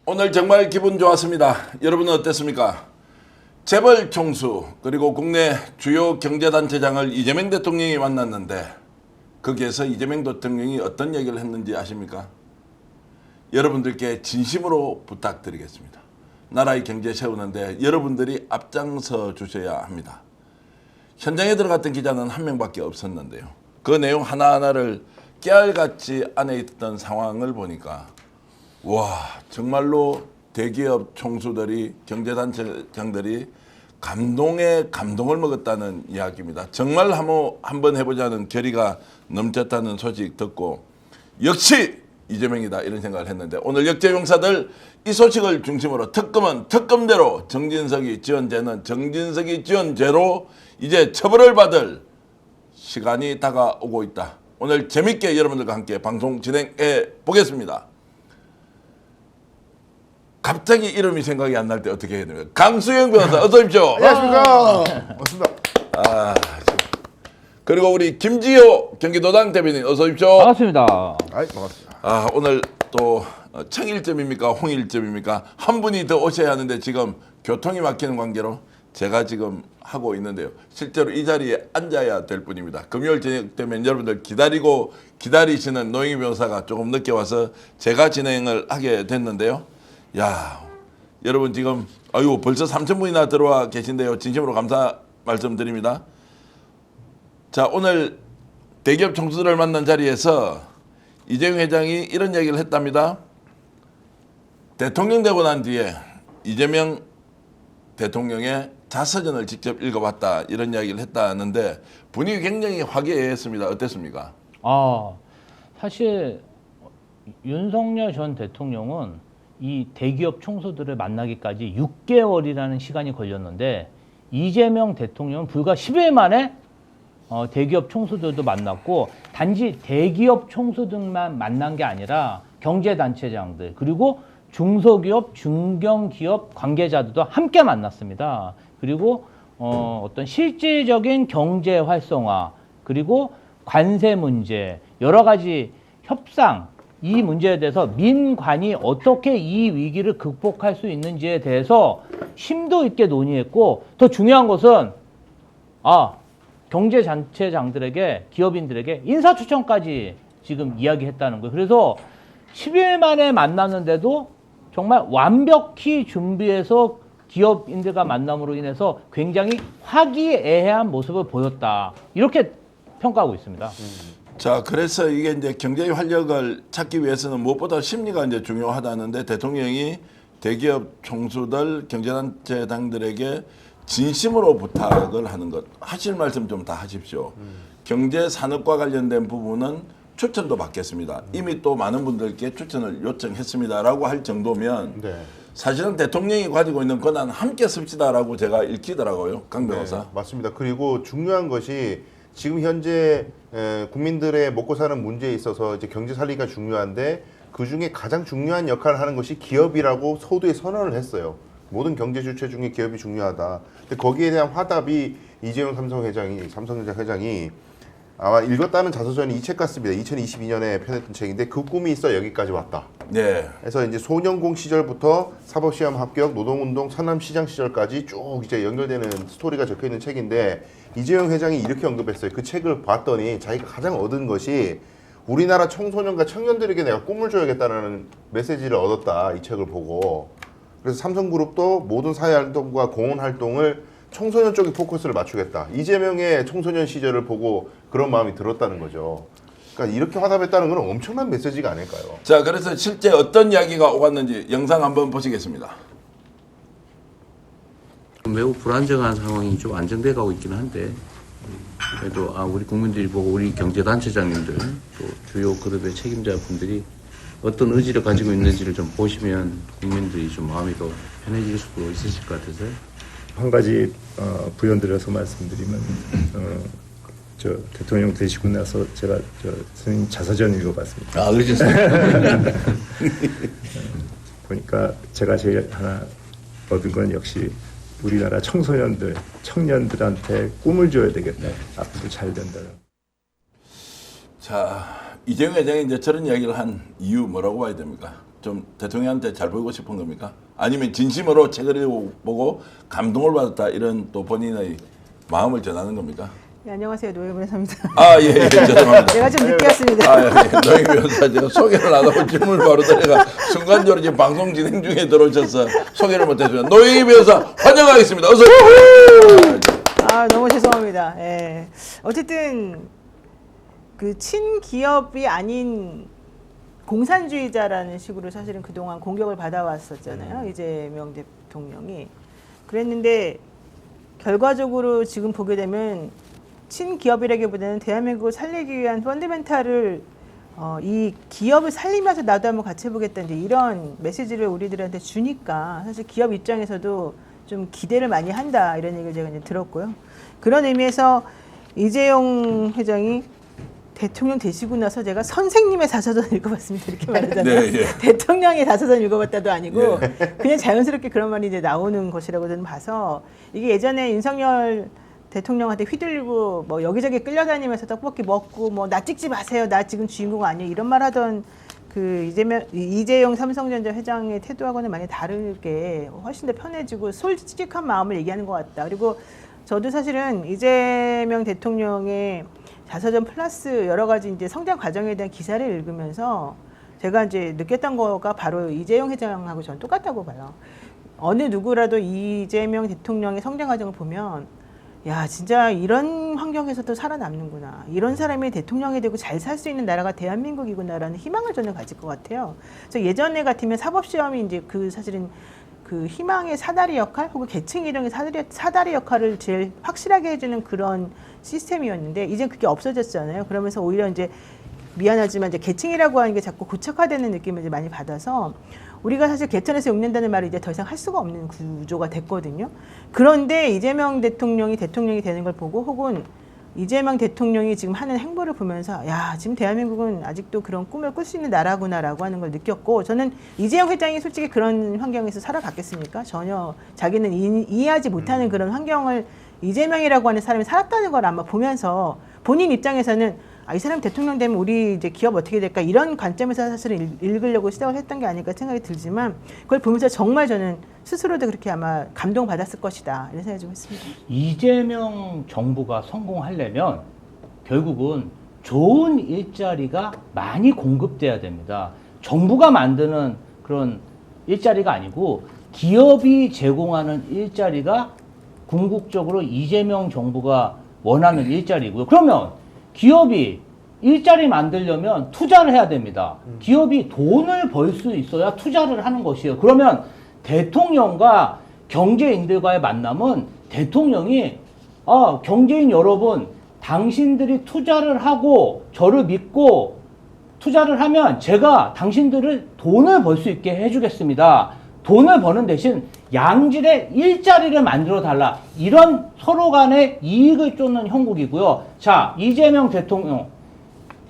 오늘 정말 기분 좋았습니다. 여러분은 어땠습니까? 재벌 총수 그리고 국내 주요 경제단체장을 이재명 대통령이 만났는데 거기에서 이재명 대통령이 어떤 얘기를 했는지 아십니까? 여러분들께 진심으로 부탁드리겠습니다. 나라의 경제 세우는데 여러분들이 앞장서 주셔야 합니다. 현장에 들어갔던 기자는 한 명밖에 없었는데요. 그 내용 하나하나를 깨알같이 안에 있던 상황을 보니까 와, 정말로 대기업 총수들이 경제단체장들이 감동에 감동을 먹었다는 이야기입니다. 정말 한번 해보자는 결의가 넘쳤다는 소식 듣고 역시 이재명이다 이런 생각을 했는데 오늘 역제용사들 이 소식을 중심으로 특검은 특검대로 정진석이 지은 죄는 정진석이 지은 죄로 이제 처벌을 받을 시간이 다가오고 있다. 오늘 재밌게 여러분들과 함께 방송 진행해 보겠습니다. 갑자기 이름이 생각이 안 날 때 어떻게 해야 됩니까? 강수영 변호사 어서 오십시오. 안녕하십니까. 반갑습니다. 그리고 우리 김지호 경기도당 대변인 어서 오십시오. 반갑습니다. 아이, 반갑습니다. 오늘 또 청일점입니까 홍일점입니까? 한 분이 더 오셔야 하는데 지금 교통이 막히는 관계로 제가 지금 하고 있는데요. 실제로 이 자리에 앉아야 될 분입니다. 금요일 저녁 되면 여러분들 기다리시는 노영희 변호사가 조금 늦게 와서 제가 진행을 하게 됐는데요. 야, 여러분 지금 벌써 3,000분이나 들어와 계신데요. 진심으로 감사 말씀드립니다. 자, 오늘 대기업 총수들을 만난 자리에서 이재명 회장이 이런 얘기를 했답니다. 대통령 되고 난 뒤에 이재명 대통령의 자서전을 직접 읽어봤다 이런 이야기를 했다는데 분위기 굉장히 화기애애했습니다. 어땠습니까? 사실 윤석열 전 대통령은 이 대기업 총수들을 만나기까지 6개월이라는 시간이 걸렸는데 이재명 대통령은 불과 10일 만에 대기업 총수들도 만났고 단지 대기업 총수들만 만난 게 아니라 경제단체장들 그리고 중소기업, 중견기업 관계자들도 함께 만났습니다. 그리고 어떤 실질적인 경제 활성화 그리고 관세 문제 여러 가지 협상 이 문제에 대해서 민관이 어떻게 이 위기를 극복할 수 있는지에 대해서 심도 있게 논의했고 더 중요한 것은 경제단체장들에게 기업인들에게 인사추천까지 지금 이야기했다는 거예요. 그래서 10일 만에 만났는데도 정말 완벽히 준비해서 기업인들과 만남으로 인해서 굉장히 화기애애한 모습을 보였다. 이렇게 평가하고 있습니다. 자, 그래서 이게 이제 경제의 활력을 찾기 위해서는 무엇보다 심리가 이제 중요하다는데 대통령이 대기업 총수들 경제단체장들에게 진심으로 부탁을 하는 것 하실 말씀 좀 다 하십시오. 경제 산업과 관련된 부분은 추천도 받겠습니다. 이미 또 많은 분들께 추천을 요청했습니다라고 할 정도면 네. 사실은 대통령이 가지고 있는 권한 함께 씁시다라고 제가 읽히더라고요. 강 변호사. 네, 맞습니다. 그리고 중요한 것이 지금 현재 국민들의 먹고 사는 문제에 있어서 이제 경제 살리기가 중요한데 그 중에 가장 중요한 역할을 하는 것이 기업이라고 서두에 선언을 했어요. 모든 경제 주체 중에 기업이 중요하다. 근데 거기에 대한 화답이 이재용 삼성전자 회장이 아마 읽었다는 자서전이 이 책 같습니다. 2022년에 펴냈던 책인데 그 꿈이 있어 여기까지 왔다. 네. 그래서 이제 소년공 시절부터 사법시험 합격, 노동운동, 서남시장 시절까지 쭉 이제 연결되는 스토리가 적혀 있는 책인데 이재용 회장이 이렇게 언급했어요. 그 책을 봤더니 자기가 가장 얻은 것이 우리나라 청소년과 청년들에게 내가 꿈을 줘야겠다는 메시지를 얻었다. 이 책을 보고. 그래서 삼성그룹도 모든 사회활동과 공헌활동을 청소년 쪽에 포커스를 맞추겠다. 이재명의 청소년 시절을 보고 그런 마음이 들었다는 거죠. 그러니까 이렇게 화답했다는 건 엄청난 메시지가 아닐까요? 자, 그래서 실제 어떤 이야기가 오갔는지 영상 한번 보시겠습니다. 매우 불안정한 상황이 좀 안정돼 가고 있기는 한데 그래도 우리 국민들이 보고 우리 경제단체장님들 또 주요 그룹의 책임자분들이 어떤 의지를 가지고 있는지를 좀 보시면 국민들이 좀 마음이 더 편해질 수도 있으실 것 같아서요. 한 가지 부연드려서 말씀드리면 저 대통령 되시고 나서 제가 선생님 자서전 읽어봤습니다. 그러셨어요? 보니까 제가 제일 하나 얻은 건 역시 우리나라 청년들한테 꿈을 줘야 되겠다. 앞으로 잘 된다는. 자, 이재명 회장이 이제 저런 이야기를 한 이유 뭐라고 봐야 됩니까? 좀 대통령한테 잘 보이고 싶은 겁니까? 아니면 진심으로 책을 읽어보고 감동을 받았다 이런 또 본인의 마음을 전하는 겁니까? 네, 안녕하세요. 노예 변호사입니다. 아, 예, 예, 죄송합니다. 제가 좀 늦게 왔습니다. 아, 예, 노예 변호사 제가 소개를 안 하고 질문을 바로 드려가 순간적으로 지금 방송 진행 중에 들어오셔서 소개를 못했습니다. 노예 변호사 환영하겠습니다. 어서 오세요. 아, 너무 죄송합니다. 예. 어쨌든 그 친기업이 아닌 공산주의자라는 식으로 사실은 그동안 공격을 받아왔었잖아요. 이재명 대통령이. 그랬는데 결과적으로 지금 보게 되면 친기업이라기보다는 대한민국을 살리기 위한 펀더멘탈을 이 기업을 살리면서 나도 한번 같이 해보겠다 이제 이런 메시지를 우리들한테 주니까 사실 기업 입장에서도 좀 기대를 많이 한다 이런 얘기를 제가 이제 들었고요. 그런 의미에서 이재용 회장이 대통령 되시고 나서 제가 선생님의 자서전 읽어봤습니다 이렇게 말하잖아요. 네, 예. 대통령의 자서전 읽어봤다도 아니고 예. 그냥 자연스럽게 그런 말이 이제 나오는 것이라고 저는 봐서 이게 예전에 윤석열 대통령한테 휘둘리고 뭐 여기저기 끌려다니면서 떡볶이 먹고 뭐 나 찍지 마세요. 나 지금 주인공 아니에요. 이런 말 하던 그 이재용 삼성전자 회장의 태도하고는 많이 다르게 훨씬 더 편해지고 솔직한 마음을 얘기하는 것 같다. 그리고 저도 사실은 이재명 대통령의 자서전 플러스 여러 가지 이제 성장 과정에 대한 기사를 읽으면서 제가 이제 느꼈던 거가 바로 이재용 회장하고 저는 똑같다고 봐요. 어느 누구라도 이재명 대통령의 성장 과정을 보면 야 진짜 이런 환경에서도 살아남는구나. 이런 사람이 대통령이 되고 잘 살 수 있는 나라가 대한민국이구나라는 희망을 저는 가질 것 같아요. 그래서 예전에 같으면 사법시험이 이제 그 사실은 그 희망의 사다리 역할 혹은 계층 이동의 사다리 역할을 제일 확실하게 해주는 그런 시스템이었는데 이제 그게 없어졌잖아요. 그러면서 오히려 이제 미안하지만 이제 계층이라고 하는 게 자꾸 고착화되는 느낌을 이제 많이 받아서 우리가 사실 개천에서 욕낸다는 말을 이제 더 이상 할 수가 없는 구조가 됐거든요. 그런데 이재명 대통령이 되는 걸 보고 혹은 이재명 대통령이 지금 하는 행보를 보면서 야 지금 대한민국은 아직도 그런 꿈을 꿀 수 있는 나라구나라고 하는 걸 느꼈고 저는 이재용 회장이 솔직히 그런 환경에서 살아봤겠습니까? 전혀 자기는 이해하지 못하는 그런 환경을 이재명이라고 하는 사람이 살았다는 걸 아마 보면서 본인 입장에서는 이 사람 대통령 되면 우리 이제 기업 어떻게 될까 이런 관점에서 사실은 읽으려고 시작을 했던 게 아닐까 생각이 들지만 그걸 보면서 정말 저는 스스로도 그렇게 아마 감동받았을 것이다 이런 생각이 좀 했습니다. 이재명 정부가 성공하려면 결국은 좋은 일자리가 많이 공급돼야 됩니다. 정부가 만드는 그런 일자리가 아니고 기업이 제공하는 일자리가 궁극적으로 이재명 정부가 원하는 일자리고요. 그러면 기업이 일자리 만들려면 투자를 해야 됩니다. 기업이 돈을 벌 수 있어야 투자를 하는 것이에요. 그러면 대통령과 경제인들과의 만남은 대통령이 경제인 여러분 당신들이 투자를 하고 저를 믿고 투자를 하면 제가 당신들을 돈을 벌 수 있게 해주겠습니다. 돈을 버는 대신 양질의 일자리를 만들어 달라. 이런 서로 간의 이익을 쫓는 형국이고요. 자, 이재명 대통령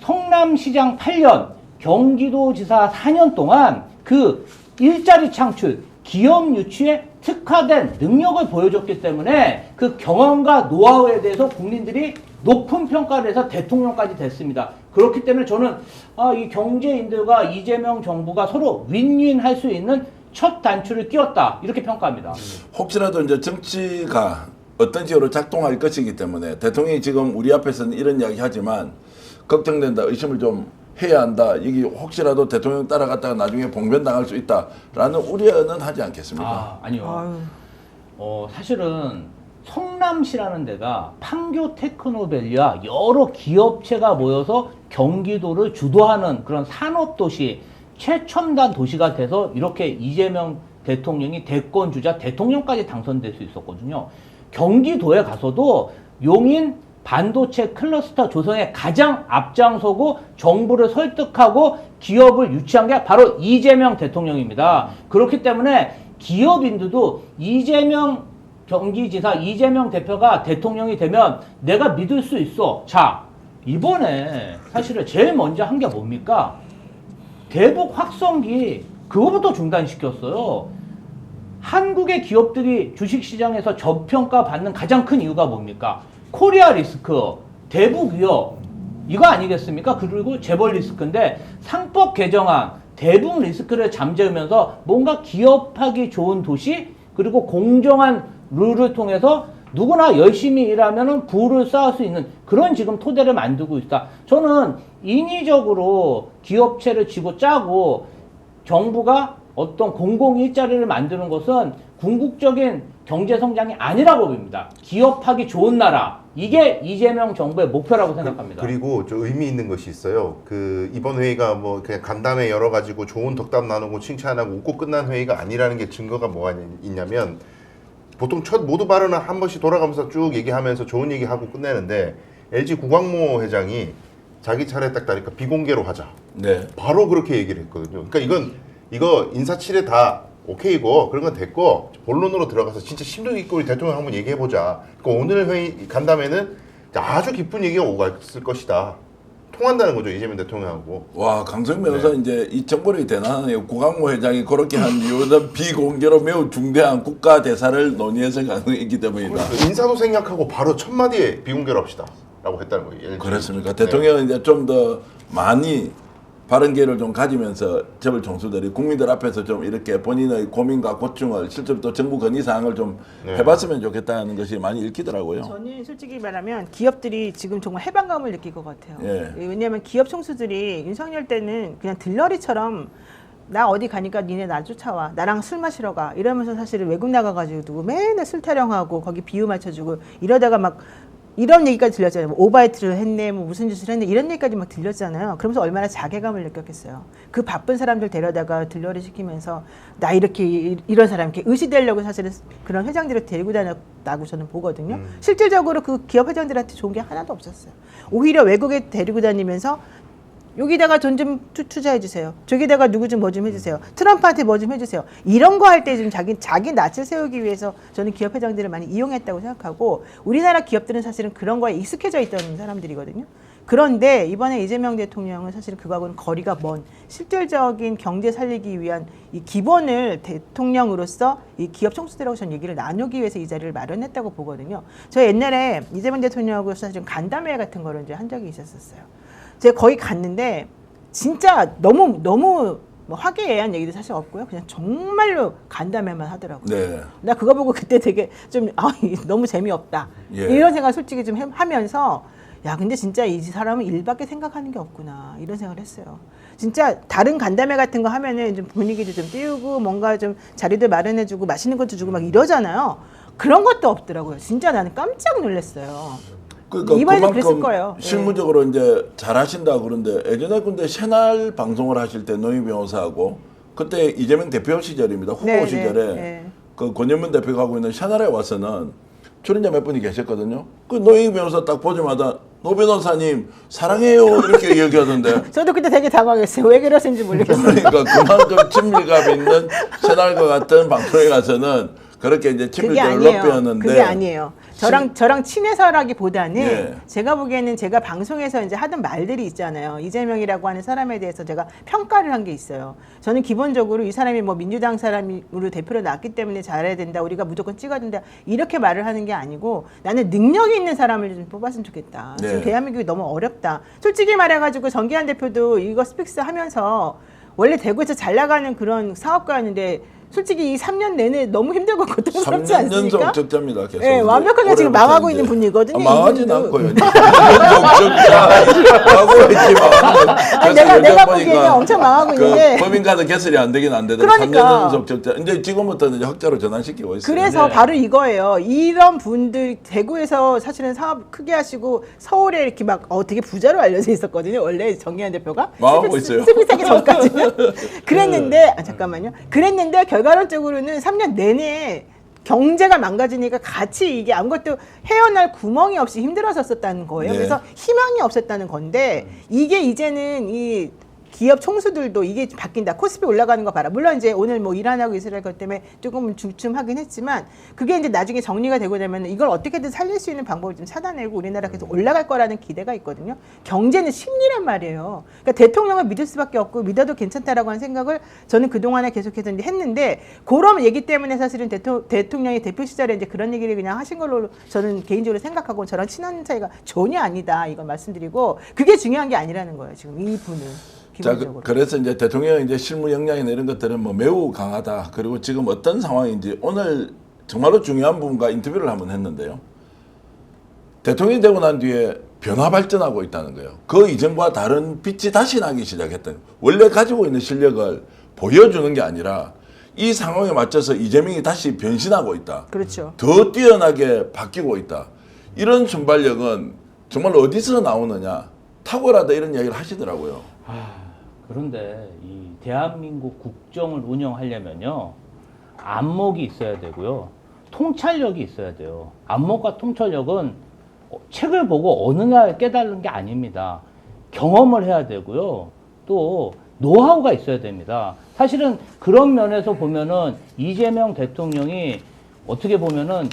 성남시장 8년, 경기도지사 4년 동안 그 일자리 창출, 기업 유치에 특화된 능력을 보여줬기 때문에 그 경험과 노하우에 대해서 국민들이 높은 평가를 해서 대통령까지 됐습니다. 그렇기 때문에 저는 이 경제인들과 이재명 정부가 서로 윈윈 할 수 있는 첫 단추를 끼웠다 이렇게 평가합니다. 혹시라도 이제 정치가 어떤 식으로 작동할 것이기 때문에 대통령이 지금 우리 앞에서는 이런 이야기 하지만 걱정된다, 의심을 좀 해야 한다. 이게 혹시라도 대통령 따라갔다가 나중에 봉변당할 수 있다라는 우려는 하지 않겠습니까? 아니요. 사실은 성남시라는 데가 판교 테크노밸리와 여러 기업체가 모여서 경기도를 주도하는 그런 산업도시, 최첨단 도시가 돼서 이렇게 이재명 대통령이 대권주자 대통령까지 당선될 수 있었거든요. 경기도에 가서도 용인 반도체 클러스터 조성에 가장 앞장서고 정부를 설득하고 기업을 유치한 게 바로 이재명 대통령입니다. 그렇기 때문에 기업인들도 이재명 경기지사, 이재명 대표가 대통령이 되면 내가 믿을 수 있어. 자, 이번에 사실은 제일 먼저 한 게 뭡니까? 대북 확성기 그거부터 중단시켰어요. 한국의 기업들이 주식시장에서 저평가 받는 가장 큰 이유가 뭡니까? 코리아 리스크, 대북 위협 이거 아니겠습니까? 그리고 재벌 리스크인데 상법 개정안 대부분 리스크를 잠재우면서 뭔가 기업하기 좋은 도시 그리고 공정한 룰을 통해서 누구나 열심히 일하면 부를 쌓을 수 있는 그런 지금 토대를 만들고 있다. 저는 인위적으로 기업체를 쥐고 짜고 정부가 어떤 공공 일자리를 만드는 것은 궁극적인 경제 성장이 아니라고 봅니다. 기업하기 좋은 나라. 이게 이재명 정부의 목표라고 생각합니다. 그리고 좀 의미 있는 것이 있어요. 그 이번 회의가 뭐 그냥 간담회 열어 가지고 좋은 덕담 나누고 칭찬하고 웃고 끝난 회의가 아니라는 게 증거가 뭐가 있냐면 보통 첫 모두 발언을 한 번씩 돌아가면서 쭉 얘기하면서 좋은 얘기하고 끝내는데 LG 구광모 회장이 자기 차례 딱 다니까 비공개로 하자. 네. 바로 그렇게 얘기를 했거든요. 그러니까 이거 인사치레 다 오케이고 그런 건 됐고 본론으로 들어가서 진짜 심도 있고 우리 대통령 한번 얘기해 보자. 그러니까 오늘 회의 간담회는 아주 깊은 얘기가 오갔을 것이다. 통한다는 거죠, 이재명 대통령하고. 와, 강성 변호사 이제 이 정보력이 대단하네요. 구강모 회장이 그렇게 한 이유는 비공개로 매우 중대한 국가 대사를 논의해서 가능했기 때문이다. 인사도 생략하고 바로 첫 마디에 비공개로 합시다. 라고 했다는 거예요. LG. 그렇습니까? 대통령은 이제 좀 더 많이 발언 기회를 좀 가지면서 재벌 총수들이 국민들 앞에서 좀 이렇게 본인의 고민과 고충을 실제로 또 정부 건의 사항을 좀 네. 해봤으면 좋겠다는 것이 많이 읽히더라고요. 저는 솔직히 말하면 기업들이 지금 정말 해방감을 느낄 것 같아요. 예. 왜냐하면 기업 총수들이 윤석열 때는 그냥 들러리처럼 나 어디 가니까 니네 나 쫓아와. 나랑 술 마시러 가. 이러면서 사실은 외국 나가가지고 맨날 술 타령하고 거기 비유 맞춰주고 이러다가 막 이런 얘기까지 들렸잖아요. 뭐 오바이트를 했네, 뭐 무슨 짓을 했네, 이런 얘기까지 막 들렸잖아요. 그러면서 얼마나 자괴감을 느꼈겠어요. 그 바쁜 사람들 데려다가 들러리 시키면서 나 이렇게 이런 사람 이렇게 의시되려고 사실은 그런 회장들을 데리고 다녔다고 저는 보거든요. 실질적으로 그 기업 회장들한테 좋은 게 하나도 없었어요. 오히려 외국에 데리고 다니면서 여기다가 돈 좀 투자해 주세요. 저기다가 누구 좀 뭐 좀 해주세요. 트럼프한테 뭐 좀 해주세요. 이런 거 할 때 좀 자기 낯을 세우기 위해서 저는 기업 회장들을 많이 이용했다고 생각하고 우리나라 기업들은 사실은 그런 거에 익숙해져 있던 사람들이거든요. 그런데 이번에 이재명 대통령은 사실 그거하고는 거리가 먼 실질적인 경제 살리기 위한 이 기본을 대통령으로서 이 기업 총수들하고 전 얘기를 나누기 위해서 이 자리를 마련했다고 보거든요. 저 옛날에 이재명 대통령하고 사실 간담회 같은 거를 이제 한 적이 있었어요. 제가 거기 갔는데 진짜 너무 뭐 화기애애한 얘기도 사실 없고요. 그냥 정말로 간담회만 하더라고요. 네. 나 그거 보고 그때 되게 좀 너무 재미없다. 예. 이런 생각 솔직히 좀 하면서 야 근데 진짜 이 사람은 일밖에 생각하는 게 없구나 이런 생각을 했어요. 진짜 다른 간담회 같은 거 하면은 좀 분위기도 좀 띄우고 뭔가 좀 자리도 마련해주고 맛있는 것도 주고 막 이러잖아요. 그런 것도 없더라고요. 진짜 나는 깜짝 놀랐어요. 그러니까 이번에도 그랬을 그만큼 거예요. 실무적으로 이제 잘하신다 그런데 예전에 근데 새날 방송을 하실 때 노희 변호사하고 그때 이재명 대표 시절입니다. 후보 네, 시절에 네. 그 권현문 대표가 하고 있는 새날에 와서는 출연자 몇 분이 계셨거든요. 그 노희 변호사 딱 보자마자 노 변호사님 사랑해요 이렇게 얘기하던데. 저도 그때 되게 당황했어요. 왜 그러신지 모르겠어요. 그러니까 그만큼 친밀감 있는 새날과 같은 방송에 가서는 그렇게 이제 그게 친밀도를 아니에요. 높였는데. 그게 아니에요. 저랑 친해서라기보다는 예. 제가 보기에는 제가 방송에서 이제 하던 말들이 있잖아요. 이재명이라고 하는 사람에 대해서 제가 평가를 한 게 있어요. 저는 기본적으로 이 사람이 뭐 민주당 사람으로 대표로 나왔기 때문에 잘해야 된다. 우리가 무조건 찍어야 된다. 이렇게 말을 하는 게 아니고 나는 능력이 있는 사람을 좀 뽑았으면 좋겠다. 네. 지금 대한민국이 너무 어렵다. 솔직히 말해가지고 정기환 대표도 이거 스픽스 하면서 원래 대구에서 잘 나가는 그런 사업가였는데 솔직히 이 3년 내내 너무 힘들고 고통스럽지 3년 않습니까? 연속 적자입니다. 계속. 네, 완벽하게 지금 망하고 있는 분이거든요. 망하진 이분도. 않고요. 3년 적자라고 했지만 내가 보기에는 엄청 망하고 있는데. 법인카드 개설이 안 되긴 안 되더라고요. 그러니까. 3년 연속 적자. 이제 지금부터는 이제 흑자로 전환시키고 있어요. 그래서 네. 바로 이거예요. 이런 분들 대구에서 사실은 사업 크게 하시고 서울에 이렇게 막 되게 부자로 알려져 있었거든요. 원래 정기환 대표가 망하고 있어요. 스픽하기 전까지는 그랬는데 잠깐만요. 그랬는데 결과론적으로는 3년 내내 경제가 망가지니까 같이 이게 아무것도 헤어날 구멍이 없이 힘들어졌었다는 거예요. 네. 그래서 희망이 없었다는 건데 이게 이제는 이 기업 총수들도 이게 바뀐다. 코스피 올라가는 거 봐라. 물론 이제 오늘 뭐 이란하고 이스라엘 것 때문에 조금 주춤하긴 했지만 그게 이제 나중에 정리가 되고 나면 이걸 어떻게든 살릴 수 있는 방법을 좀 찾아내고 우리나라 계속 올라갈 거라는 기대가 있거든요. 경제는 심리란 말이에요. 그러니까 대통령을 믿을 수밖에 없고 믿어도 괜찮다라고 하는 생각을 저는 그동안에 계속해서 이제 했는데 그런 얘기 때문에 사실은 대통령이 대표 시절에 이제 그런 얘기를 그냥 하신 걸로 저는 개인적으로 생각하고 저랑 친한 사이가 전혀 아니다. 이걸 말씀드리고 그게 중요한 게 아니라는 거예요. 지금 이 분은. 기본적으로. 그래서 이제 대통령 이제 실무 역량이나 이런 것들은 뭐 매우 강하다. 그리고 지금 어떤 상황인지 오늘 정말로 중요한 분과 인터뷰를 한번 했는데요. 대통령이 되고 난 뒤에 변화 발전하고 있다는 거예요. 그 이전과 다른 빛이 다시 나기 시작했던. 원래 가지고 있는 실력을 보여주는 게 아니라 이 상황에 맞춰서 이재명이 다시 변신하고 있다. 그렇죠. 더 뛰어나게 바뀌고 있다. 이런 순발력은 정말 어디서 나오느냐. 탁월하다 이런 이야기를 하시더라고요. 그런데 이 대한민국 국정을 운영하려면요, 안목이 있어야 되고요, 통찰력이 있어야 돼요. 안목과 통찰력은 책을 보고 어느 날 깨달은 게 아닙니다. 경험을 해야 되고요, 또 노하우가 있어야 됩니다. 사실은 그런 면에서 보면은 이재명 대통령이 어떻게 보면은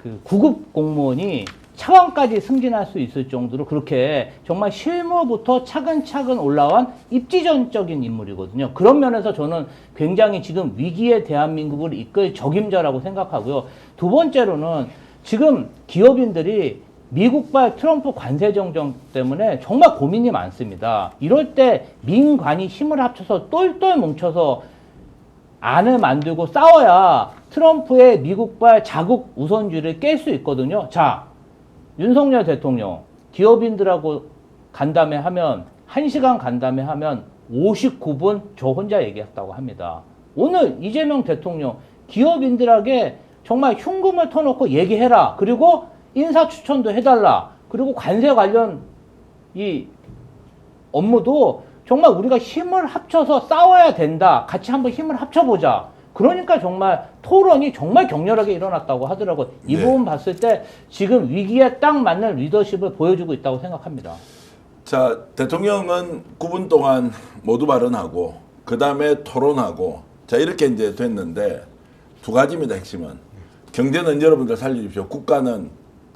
그 구급 공무원이 차관까지 승진할 수 있을 정도로 그렇게 정말 실무부터 차근차근 올라온 입지전적인 인물이거든요. 그런 면에서 저는 굉장히 지금 위기의 대한민국을 이끌 적임자라고 생각하고요. 두 번째로는 지금 기업인들이 미국발 트럼프 관세 정정 때문에 정말 고민이 많습니다. 이럴 때 민관이 힘을 합쳐서 똘똘 뭉쳐서 안을 만들고 싸워야 트럼프의 미국발 자국 우선주의를 깰 수 있거든요. 자, 윤석열 대통령 기업인들하고 간담회 하면 1시간 간담회 하면 59분 저 혼자 얘기했다고 합니다. 오늘 이재명 대통령 기업인들에게 정말 흉금을 터놓고 얘기해라. 그리고 인사 추천도 해달라. 그리고 관세 관련 이 업무도 정말 우리가 힘을 합쳐서 싸워야 된다. 같이 한번 힘을 합쳐보자. 그러니까 정말 토론이 정말 격렬하게 일어났다고 하더라고요. 이 네. 부분 봤을 때 지금 위기에 딱 맞는 리더십을 보여주고 있다고 생각합니다. 자, 대통령은 9분 동안 모두 발언하고 그 다음에 토론하고 자 이렇게 이제 됐는데 두 가지입니다. 핵심은 경제는 여러분들 살려주십시오. 국가는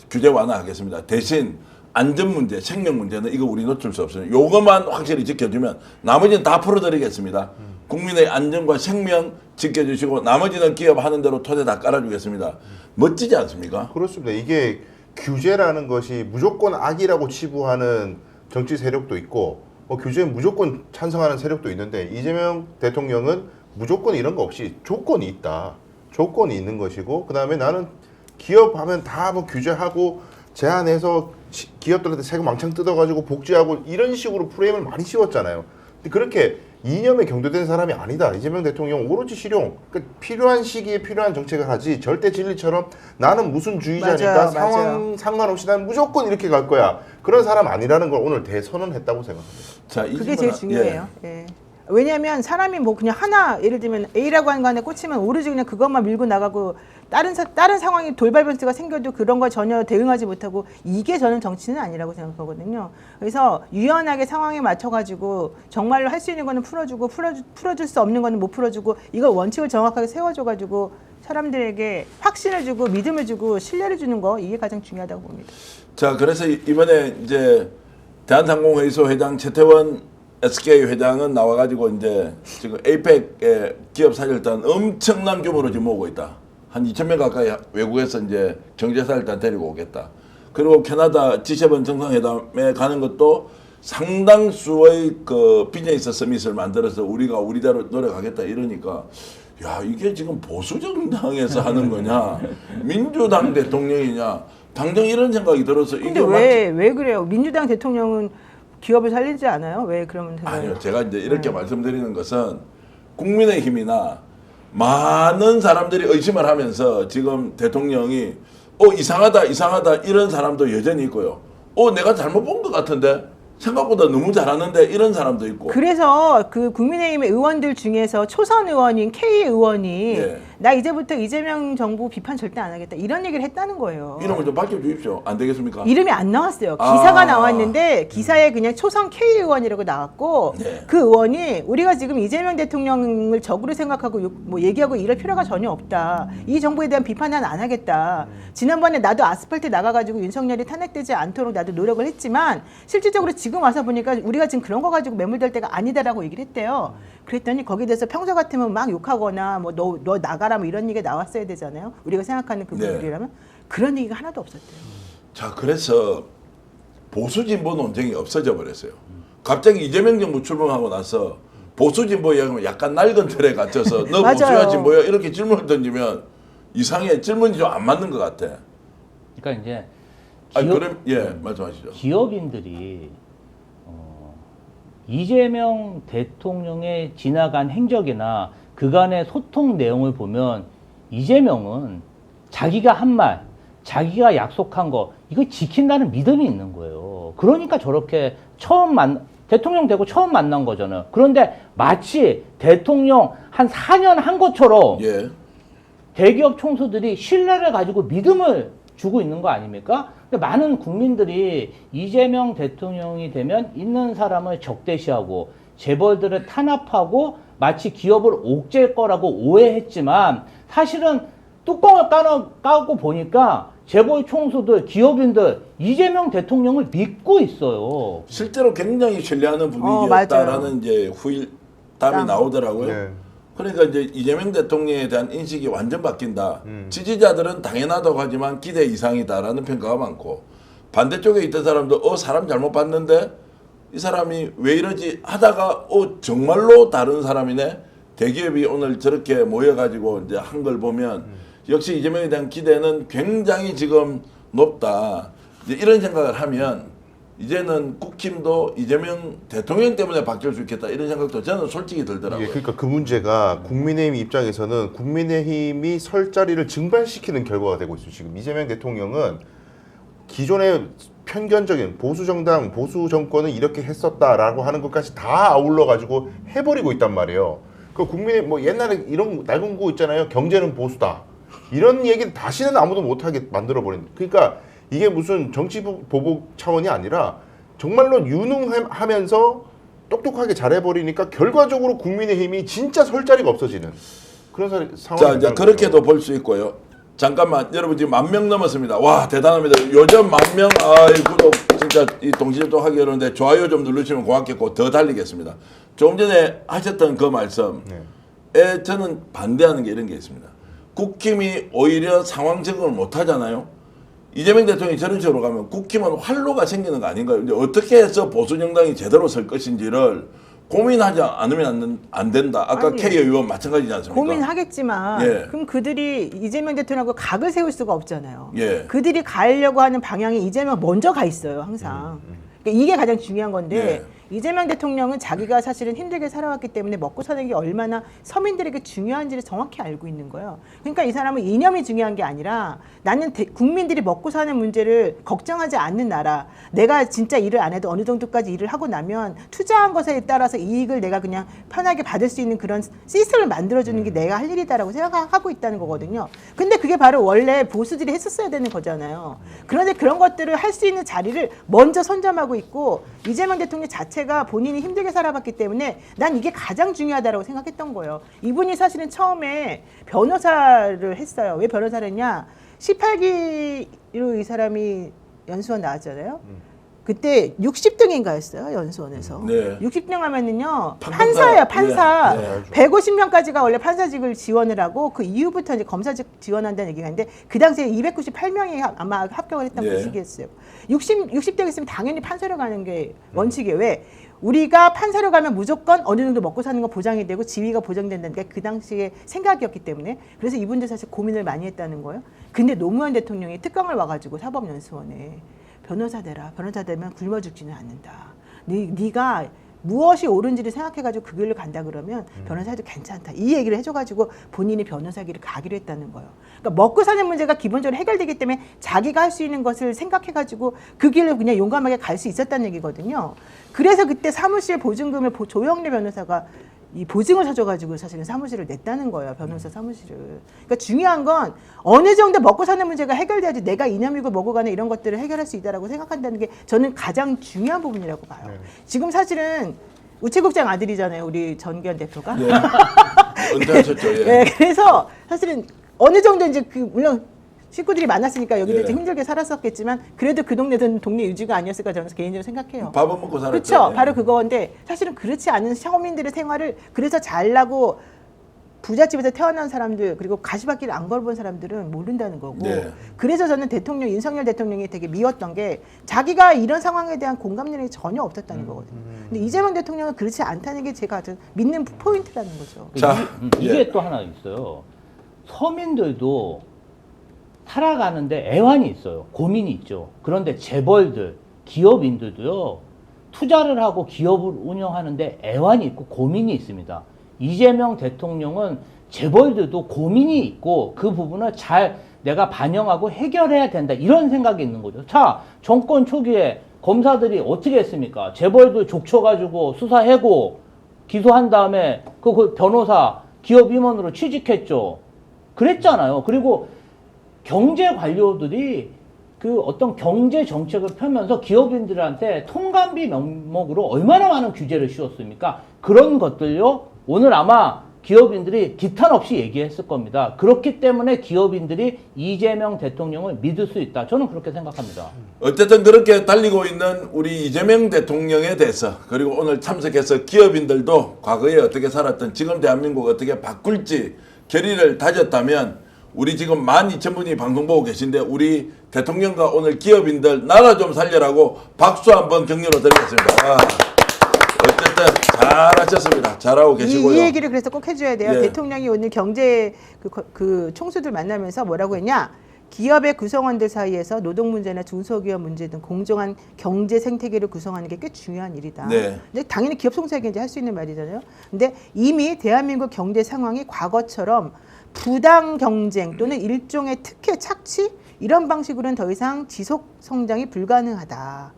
규제 완화하겠습니다. 대신 안전 문제, 생명 문제는 이거 우리 놓칠 수 없어요. 요것만 확실히 지켜주면 나머지는 다 풀어드리겠습니다. 국민의 안전과 생명 지켜주시고 나머지는 기업 하는 대로 토대 다 깔아주겠습니다. 멋지지 않습니까? 그렇습니다. 이게 규제라는 것이 무조건 악이라고 치부하는 정치 세력도 있고 규제에 무조건 찬성하는 세력도 있는데 이재명 대통령은 무조건 이런 거 없이 조건이 있다. 조건이 있는 것이고 그다음에 나는 기업하면 다 뭐 규제하고 제한해서 기업들한테 세금 왕창 뜯어가지고 복지하고 이런 식으로 프레임을 많이 씌웠잖아요. 근데 그렇게 이념에 경도된 사람이 아니다. 이재명 대통령 오로지 실용. 그러니까 필요한 시기에 필요한 정책을 하지 절대 진리처럼 나는 무슨 주의자니까 맞아요, 상황 맞아요. 상관없이 난 무조건 이렇게 갈 거야. 그런 사람 아니라는 걸 오늘 대선언했다고 생각합니다. 자, 이 그게 질문은- 제일 중요해요. 예. 왜냐하면 사람이 뭐 그냥 하나 예를 들면 A라고 하는 거에 꽂히면 오로지 그냥 그것만 밀고 나가고 다른 상황이 돌발 변수가 생겨도 그런 거 전혀 대응하지 못하고 이게 저는 정치는 아니라고 생각하거든요. 그래서 유연하게 상황에 맞춰가지고 정말로 할 수 있는 거는 풀어주고 풀어줄 수 없는 거는 못 풀어주고 이걸 원칙을 정확하게 세워줘가지고 사람들에게 확신을 주고 믿음을 주고 신뢰를 주는 거 이게 가장 중요하다고 봅니다. 자, 그래서 이번에 이제 대한항공회의소 회장 최태원 SK 회장은 나와가지고 이제 지금 에이펙의 기업 사절단 엄청난 규모로 지금 모으고 있다. 한 2,000명 가까이 외국에서 이제 경제사절단 데리고 오겠다. 그리고 캐나다 G7 정상회담에 가는 것도 상당수의 그 비즈니스 서밋을 만들어서 우리가 우리대로 노력하겠다 이러니까 야 이게 지금 보수 정당에서 하는 거냐 민주당 대통령이냐 당장 이런 생각이 들어서 근데 이게 왜 그래요? 민주당 대통령은 기업을 살리지 않아요? 왜 그러면 생각해요? 아니요. 제가 이제 이렇게 말씀드리는 것은 국민의힘이나 많은 사람들이 의심을 하면서 지금 대통령이 이상하다 이런 사람도 여전히 있고요. 내가 잘못 본 것 같은데 생각보다 너무 잘하는데 이런 사람도 있고. 그래서 그 국민의힘의 의원들 중에서 초선 의원인 K 의원이 예. 나 이제부터 이재명 정부 비판 절대 안 하겠다 이런 얘기를 했다는 거예요. 이름을 좀 바꿔주십시오. 안 되겠습니까? 이름이 안 나왔어요. 기사가 아. 나왔는데 기사에 그냥 초선 K 의원이라고 나왔고 네. 그 의원이 우리가 지금 이재명 대통령을 적으로 생각하고 뭐 얘기하고 이럴 필요가 전혀 없다. 이 정부에 대한 비판은 안 하겠다. 지난번에 나도 아스팔트 나가가지고 윤석열이 탄핵되지 않도록 나도 노력을 했지만 실질적으로 지금 와서 보니까 우리가 지금 그런 거 가지고 매몰될 때가 아니다라고 얘기를 했대요. 그랬더니 거기에 대해서 평소 같으면 막 욕하거나 뭐 너 나가라 뭐 이런 얘기가 나왔어야 되잖아요. 우리가 생각하는 그분들이라면 그런 얘기가 하나도 없었대요. 자, 그래서 보수 진보 논쟁이 없어져 버렸어요. 갑자기 이재명 정부 출범하고 나서 보수 진보에 약간 낡은 틀에 갇혀서 너 맞아요. 보수야 진보야 이렇게 질문을 던지면 이상해. 질문이 좀 안 맞는 것 같아. 그러니까 이제 아니 그럼 말씀하시죠. 기업인들이 이재명 대통령의 지나간 행적이나 그간의 소통 내용을 보면 이재명은 자기가 한 말, 자기가 약속한 거 이거 지킨다는 믿음이 있는 거예요. 그러니까 저렇게 대통령 되고 처음 만난 거잖아요. 그런데 마치 대통령 한 4년 한 것처럼 예. 대기업 총수들이 신뢰를 가지고 믿음을 주고 있는 거 아닙니까? 근데 많은 국민들이 이재명 대통령이 되면 있는 사람을 적대시하고 재벌들을 탄압하고 마치 기업을 옥죄일 거라고 오해했지만 사실은 뚜껑을 까고 보니까 재벌 총수들, 기업인들 이재명 대통령을 믿고 있어요. 실제로 굉장히 신뢰하는 분위기였다라는 이제 후일담이 나오더라고요. 네. 그러니까 이제 이재명 대통령에 대한 인식이 완전 바뀐다. 지지자들은 당연하다고 하지만 기대 이상이다라는 평가가 많고 반대쪽에 있던 사람도 사람 잘못 봤는데 이 사람이 왜 이러지 하다가 정말로 다른 사람이네. 대기업이 오늘 저렇게 모여가지고 이제 한 걸 보면 역시 이재명에 대한 기대는 굉장히 지금 높다. 이제 이런 생각을 하면 이제는 국힘도 이재명 대통령 때문에 바뀔 수 있겠다 이런 생각도 저는 솔직히 들더라고요. 예, 그러니까 그 문제가 국민의힘 입장에서는 국민의힘이 설 자리를 증발시키는 결과가 되고 있어요. 지금 이재명 대통령은 기존의 편견적인 보수 정당, 보수 정권은 이렇게 했었다라고 하는 것까지 다 아울러 가지고 해버리고 있단 말이에요. 그 국민의 뭐 옛날에 이런 낡은 거 있잖아요. 경제는 보수다. 이런 얘기는 다시는 아무도 못하게 만들어 버린. 그러니까 이게 무슨 정치 보복 차원이 아니라 정말로 유능하면서 똑똑하게 잘해버리니까 결과적으로 국민의힘이 진짜 설 자리가 없어지는 그런 상황이. 자, 이제 그렇게도 볼 수 있고요. 잠깐만, 여러분 지금 10,000명 넘었습니다. 와, 대단합니다. 요즘 10,000명, 구독 진짜 이 동시접촉하기 어려운데 좋아요 좀 누르시면 고맙겠고 더 달리겠습니다. 조금 전에 하셨던 그 말씀에 저는 반대하는 게 이런 게 있습니다. 국힘이 오히려 상황 적응을 못 하잖아요. 이재명 대통령이 저런 식으로 가면 국힘은 활로가 생기는 거 아닌가요? 근데 어떻게 해서 보수 정당이 제대로 설 것인지를 고민하지 않으면 안 된다. 아까 아니, K 의원 마찬가지지 않습니까? 고민하겠지만 예. 그럼 그들이 이재명 대통령하고 각을 세울 수가 없잖아요. 예. 그들이 가려고 하는 방향이 이재명 먼저 가 있어요. 항상. 그러니까 이게 가장 중요한 건데 예. 이재명 대통령은 자기가 사실은 힘들게 살아왔기 때문에 먹고 사는 게 얼마나 서민들에게 중요한지를 정확히 알고 있는 거예요. 그러니까 이 사람은 이념이 중요한 게 아니라 나는 국민들이 먹고 사는 문제를 걱정하지 않는 나라. 내가 진짜 일을 안 해도 어느 정도까지 일을 하고 나면 투자한 것에 따라서 이익을 내가 그냥 편하게 받을 수 있는 그런 시스템을 만들어주는 게 내가 할 일이다라고 생각하고 있다는 거거든요. 근데 그게 바로 원래 보수들이 했었어야 되는 거잖아요. 그런데 그런 것들을 할 수 있는 자리를 먼저 선점하고 있고 이재명 대통령 자체가 본인이 힘들게 살아봤기 때문에 난 이게 가장 중요하다고 생각했던 거예요. 이분이 사실은 처음에 변호사를 했어요. 왜 변호사를 했냐? 18기로 이 사람이 연수원 나왔잖아요. 그때 60등인가였어요, 연수원에서. 네. 60등 하면은요, 판사. 판사예요, 판사. 네. 150명까지가 원래 판사직을 지원을 하고 그 이후부터 이제 검사직 지원한다는 얘기가 있는데 그 당시에 298명이 아마 합격을 했던 네. 그 시기였어요. 60대 있으면 당연히 판사로 가는 게 원칙이에요. 왜? 우리가 판사로 가면 무조건 어느 정도 먹고 사는 거 보장이 되고 지위가 보장된다는 게 그 당시의 생각이었기 때문에 그래서 이분들 사실 고민을 많이 했다는 거예요. 근데 노무현 대통령이 특강을 와가지고 사법연수원에 변호사 되라. 변호사 되면 굶어 죽지는 않는다. 네가 무엇이 옳은지를 생각해가지고 그 길로 간다 그러면 변호사 해도 괜찮다. 이 얘기를 해줘가지고 본인이 변호사기를 가기로 했다는 거예요. 그러니까 먹고 사는 문제가 기본적으로 해결되기 때문에 자기가 할 수 있는 것을 생각해가지고 그 길로 그냥 용감하게 갈 수 있었다는 얘기거든요. 그래서 그때 사무실 보증금을 조영래 변호사가 이 보증을 서줘가지고 사실은 사무실을 냈다는 거예요. 변호사 사무실을. 그러니까 중요한 건 어느 정도 먹고 사는 문제가 해결돼야지 내가 이념이고 뭐고 간에 이런 것들을 해결할 수 있다라고 생각한다는 게 저는 가장 중요한 부분이라고 봐요. 네. 지금 사실은 우체국장 아들이잖아요. 우리 전기현 대표가. 예. 은퇴하셨죠. 예. 네, 그래서 사실은 어느 정도 이제 물론 식구들이 많았으니까 여기도 예. 이제 힘들게 살았었겠지만 그래도 그 동네는 동네 유지가 아니었을까 저는 개인적으로 생각해요. 밥은 먹고 살았죠. 그렇죠. 예. 바로 그건데 사실은 그렇지 않은 서민들의 생활을 그래서 잘나고 부잣집에서 태어난 사람들 그리고 가시밭길 안 걸어본 사람들은 모른다는 거고 네. 그래서 저는 윤석열 대통령이 되게 미웠던 게 자기가 이런 상황에 대한 공감 능력이 전혀 없었다는 거거든요. 근데 이재명 대통령은 그렇지 않다는 게 제가 아주 믿는 포인트라는 거죠. 자, 이게 예. 또 하나 있어요. 서민들도 살아가는데 애환이 있어요. 고민이 있죠. 그런데 재벌들, 기업인들도요. 투자를 하고 기업을 운영하는데 애환이 있고 고민이 있습니다. 이재명 대통령은 재벌들도 고민이 있고 그 부분을 잘 내가 반영하고 해결해야 된다. 이런 생각이 있는 거죠. 자, 정권 초기에 검사들이 어떻게 했습니까? 재벌들 족쳐가지고 수사하고 기소한 다음에 그 변호사 기업 임원으로 취직했죠. 그랬잖아요. 그리고 경제 관료들이 그 어떤 경제 정책을 펴면서 기업인들한테 통감비 명목으로 얼마나 많은 규제를 씌웠습니까? 그런 것들요. 오늘 아마 기업인들이 기탄 없이 얘기했을 겁니다. 그렇기 때문에 기업인들이 이재명 대통령을 믿을 수 있다. 저는 그렇게 생각합니다. 어쨌든 그렇게 달리고 있는 우리 이재명 대통령에 대해서 그리고 오늘 참석해서 기업인들도 과거에 어떻게 살았던 지금 대한민국 어떻게 바꿀지 결의를 다졌다면 우리 지금 12,000분이 방송 보고 계신데 우리 대통령과 오늘 기업인들 나라 좀 살려라고 박수 한번 격려로 드리겠습니다. 어쨌든 잘하셨습니다. 잘하고 계시고요. 이 얘기를 그래서 꼭 해줘야 돼요. 예. 대통령이 오늘 경제 그 총수들 만나면서 뭐라고 했냐? 기업의 구성원들 사이에서 노동 문제나 중소기업 문제 등 공정한 경제 생태계를 구성하는 게 꽤 중요한 일이다. 네. 근데 당연히 기업 총수에게 이제 할 수 있는 말이잖아요. 근데 이미 대한민국 경제 상황이 과거처럼 부당 경쟁 또는 일종의 특혜 착취 이런 방식으로는 더 이상 지속 성장이 불가능하다.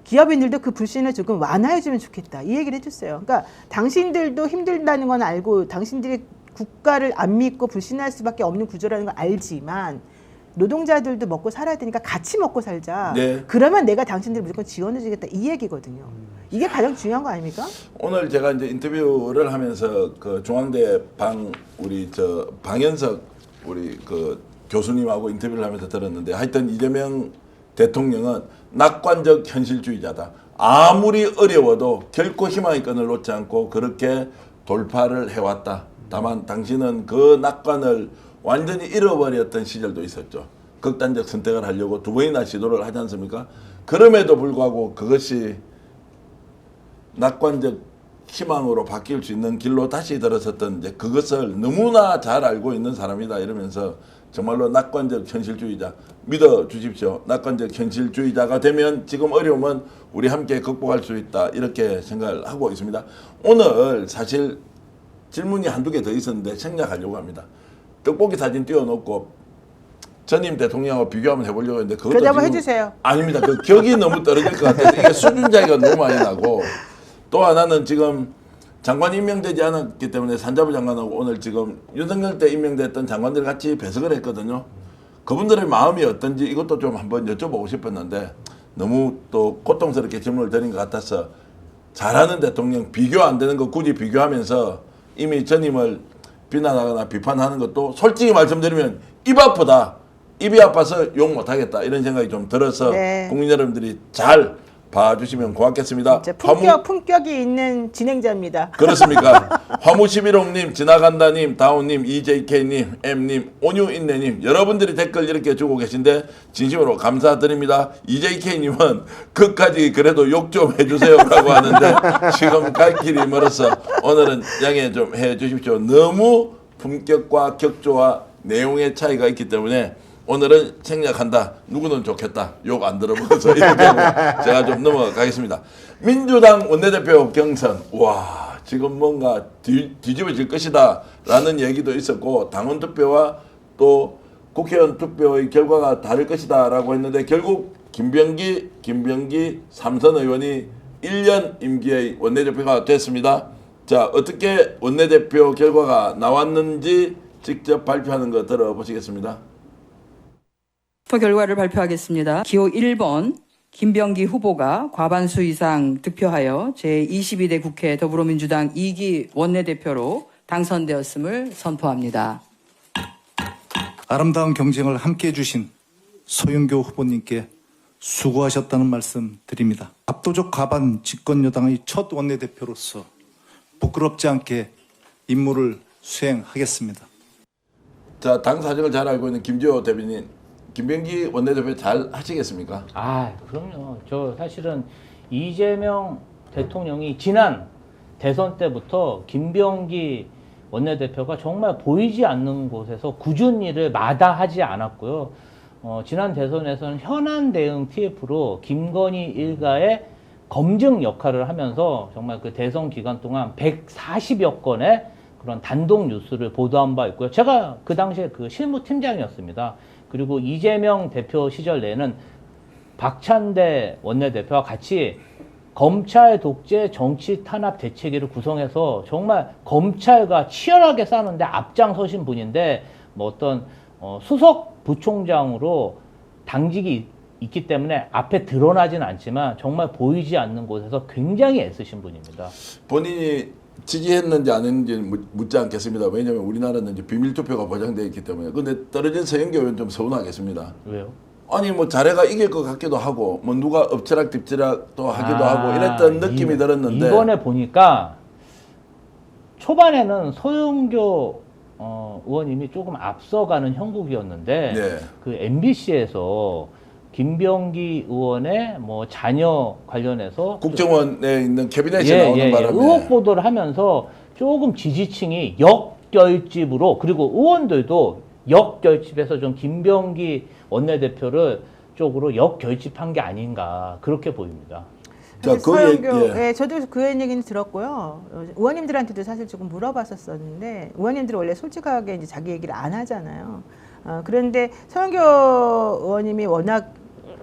기업인들도 그 불신을 조금 완화해주면 좋겠다. 이 얘기를 해줬어요. 그러니까 당신들도 힘들다는 건 알고 당신들이 국가를 안 믿고 불신할 수밖에 없는 구조라는 걸 알지만 노동자들도 먹고 살아야 되니까 같이 먹고 살자. 네. 그러면 내가 당신들 무조건 지원해주겠다. 이 얘기거든요. 이게 가장 중요한 거 아닙니까? 오늘 제가 이제 인터뷰를 하면서 그 중앙대 우리 방현석 우리 그 교수님하고 인터뷰를 하면서 들었는데 하여튼 이재명 대통령은 낙관적 현실주의자다. 아무리 어려워도 결코 희망의 끈을 놓지 않고 그렇게 돌파를 해왔다. 다만 당신은 그 낙관을 완전히 잃어버렸던 시절도 있었죠. 극단적 선택을 하려고 2번이나 시도를 하지 않습니까? 그럼에도 불구하고 그것이 낙관적 희망으로 바뀔 수 있는 길로 다시 들어섰던 이제 그것을 너무나 잘 알고 있는 사람이다 이러면서 정말로 낙관적 현실주의자 믿어 주십시오. 낙관적 현실주의자가 되면 지금 어려움은 우리 함께 극복할 수 있다 이렇게 생각을 하고 있습니다. 오늘 사실 질문이 한두 개 더 있었는데 생략하려고 합니다. 떡볶이 사진 띄워놓고 전임 대통령하고 비교 한번 해보려고 했는데 그것도 그래도 한번 지금 해주세요. 아닙니다. 그 격이 너무 떨어질 것 같아서 이게 수준 차이가 너무 많이 나고 또 하나는 지금 장관이 임명되지 않았기 때문에 산자부 장관하고 오늘 지금 윤석열 때 임명됐던 장관들 같이 배석을 했거든요. 그분들의 마음이 어떤지 이것도 좀 한번 여쭤보고 싶었는데 너무 또 고통스럽게 질문을 드린 것 같아서 잘하는 대통령 비교 안 되는 거 굳이 비교하면서 이미 전임을 비난하거나 비판하는 것도 솔직히 말씀드리면 입 아프다. 입이 아파서 욕 못하겠다 이런 생각이 좀 들어서 네. 국민 여러분들이 잘 봐주시면 고맙겠습니다. 진짜 품격이 있는 진행자입니다. 그렇습니까? 화무11홍님, 지나간다님, 다운님, EJK님, M님, 온유인내님 여러분들이 댓글 이렇게 주고 계신데 진심으로 감사드립니다. EJK님은 끝까지 그래도 욕 좀 해주세요라고 하는데 지금 갈 길이 멀어서 오늘은 양해 좀 해주십시오. 너무 품격과 격조와 내용의 차이가 있기 때문에 오늘은 생략한다. 누구는 좋겠다. 욕 안 들어보서 이렇게 하고 제가 좀 넘어가겠습니다. 민주당 원내대표 경선. 와 지금 뭔가 뒤집어질 것이다 라는 얘기도 있었고 당원 투표와 또 국회의원 투표의 결과가 다를 것이다 라고 했는데 결국 김병기 삼선 의원이 1년 임기의 원내대표가 됐습니다. 자 어떻게 원내대표 결과가 나왔는지 직접 발표하는 거 들어보시겠습니다. 투표 결과를 발표하겠습니다. 기호 1번 김병기 후보가 과반수 이상 득표하여 제22대 국회 더불어민주당 2기 원내대표로 당선되었음을 선포합니다. 아름다운 경쟁을 함께해 주신 서윤교 후보님께 수고하셨다는 말씀 드립니다. 압도적 과반 집권여당의 첫 원내대표로서 부끄럽지 않게 임무를 수행하겠습니다. 자, 당 사정을 잘 알고 있는 김주호 대변인, 김병기 원내대표 잘 하시겠습니까? 아, 그럼요. 저 사실은 이재명 대통령이 지난 대선 때부터 김병기 원내대표가 정말 보이지 않는 곳에서 꾸준히 일을 마다하지 않았고요. 지난 대선에서는 현안 대응 TF로 김건희 일가의 검증 역할을 하면서 정말 그 대선 기간 동안 140여 건의 그런 단독 뉴스를 보도한 바 있고요. 제가 그 당시에 그 실무팀장이었습니다. 그리고 이재명 대표 시절 내에는 박찬대 원내대표와 같이 검찰 독재 정치 탄압 대책위를 구성해서 정말 검찰과 치열하게 싸우는데 앞장서신 분인데 뭐 어떤 수석 부총장으로 당직이 있기 때문에 앞에 드러나진 않지만 정말 보이지 않는 곳에서 굉장히 애쓰신 분입니다. 본인이 지지했는지 안 했는지 묻지 않겠습니다. 왜냐하면 우리나라는 이제 비밀 투표가 보장되어 있기 때문에. 근데 떨어진 서영교 의원 좀 서운하겠습니다. 왜요? 아니 뭐 자네가 이길 것 같기도 하고 뭐 누가 엎치락 뒤치락도 하기도 하고 이랬던 느낌이 들었는데 이번에 보니까 초반에는 서영교 의원님이 조금 앞서가는 형국이었는데 네. 그 MBC에서 김병기 의원의 뭐 자녀 관련해서 국정원에 있는 캐비넷에 나오는 바람에 의혹 보도를 하면서 조금 지지층이 역결집으로 그리고 의원들도 역결집에서 좀 김병기 원내대표를 쪽으로 역결집한 게 아닌가 그렇게 보입니다. 자, 서영교, 예, 저도 그 얘기는 들었고요. 의원님들한테도 사실 조금 물어봤었었는데 의원님들은 원래 솔직하게 이제 자기 얘기를 안 하잖아요. 그런데 서영교 의원님이 워낙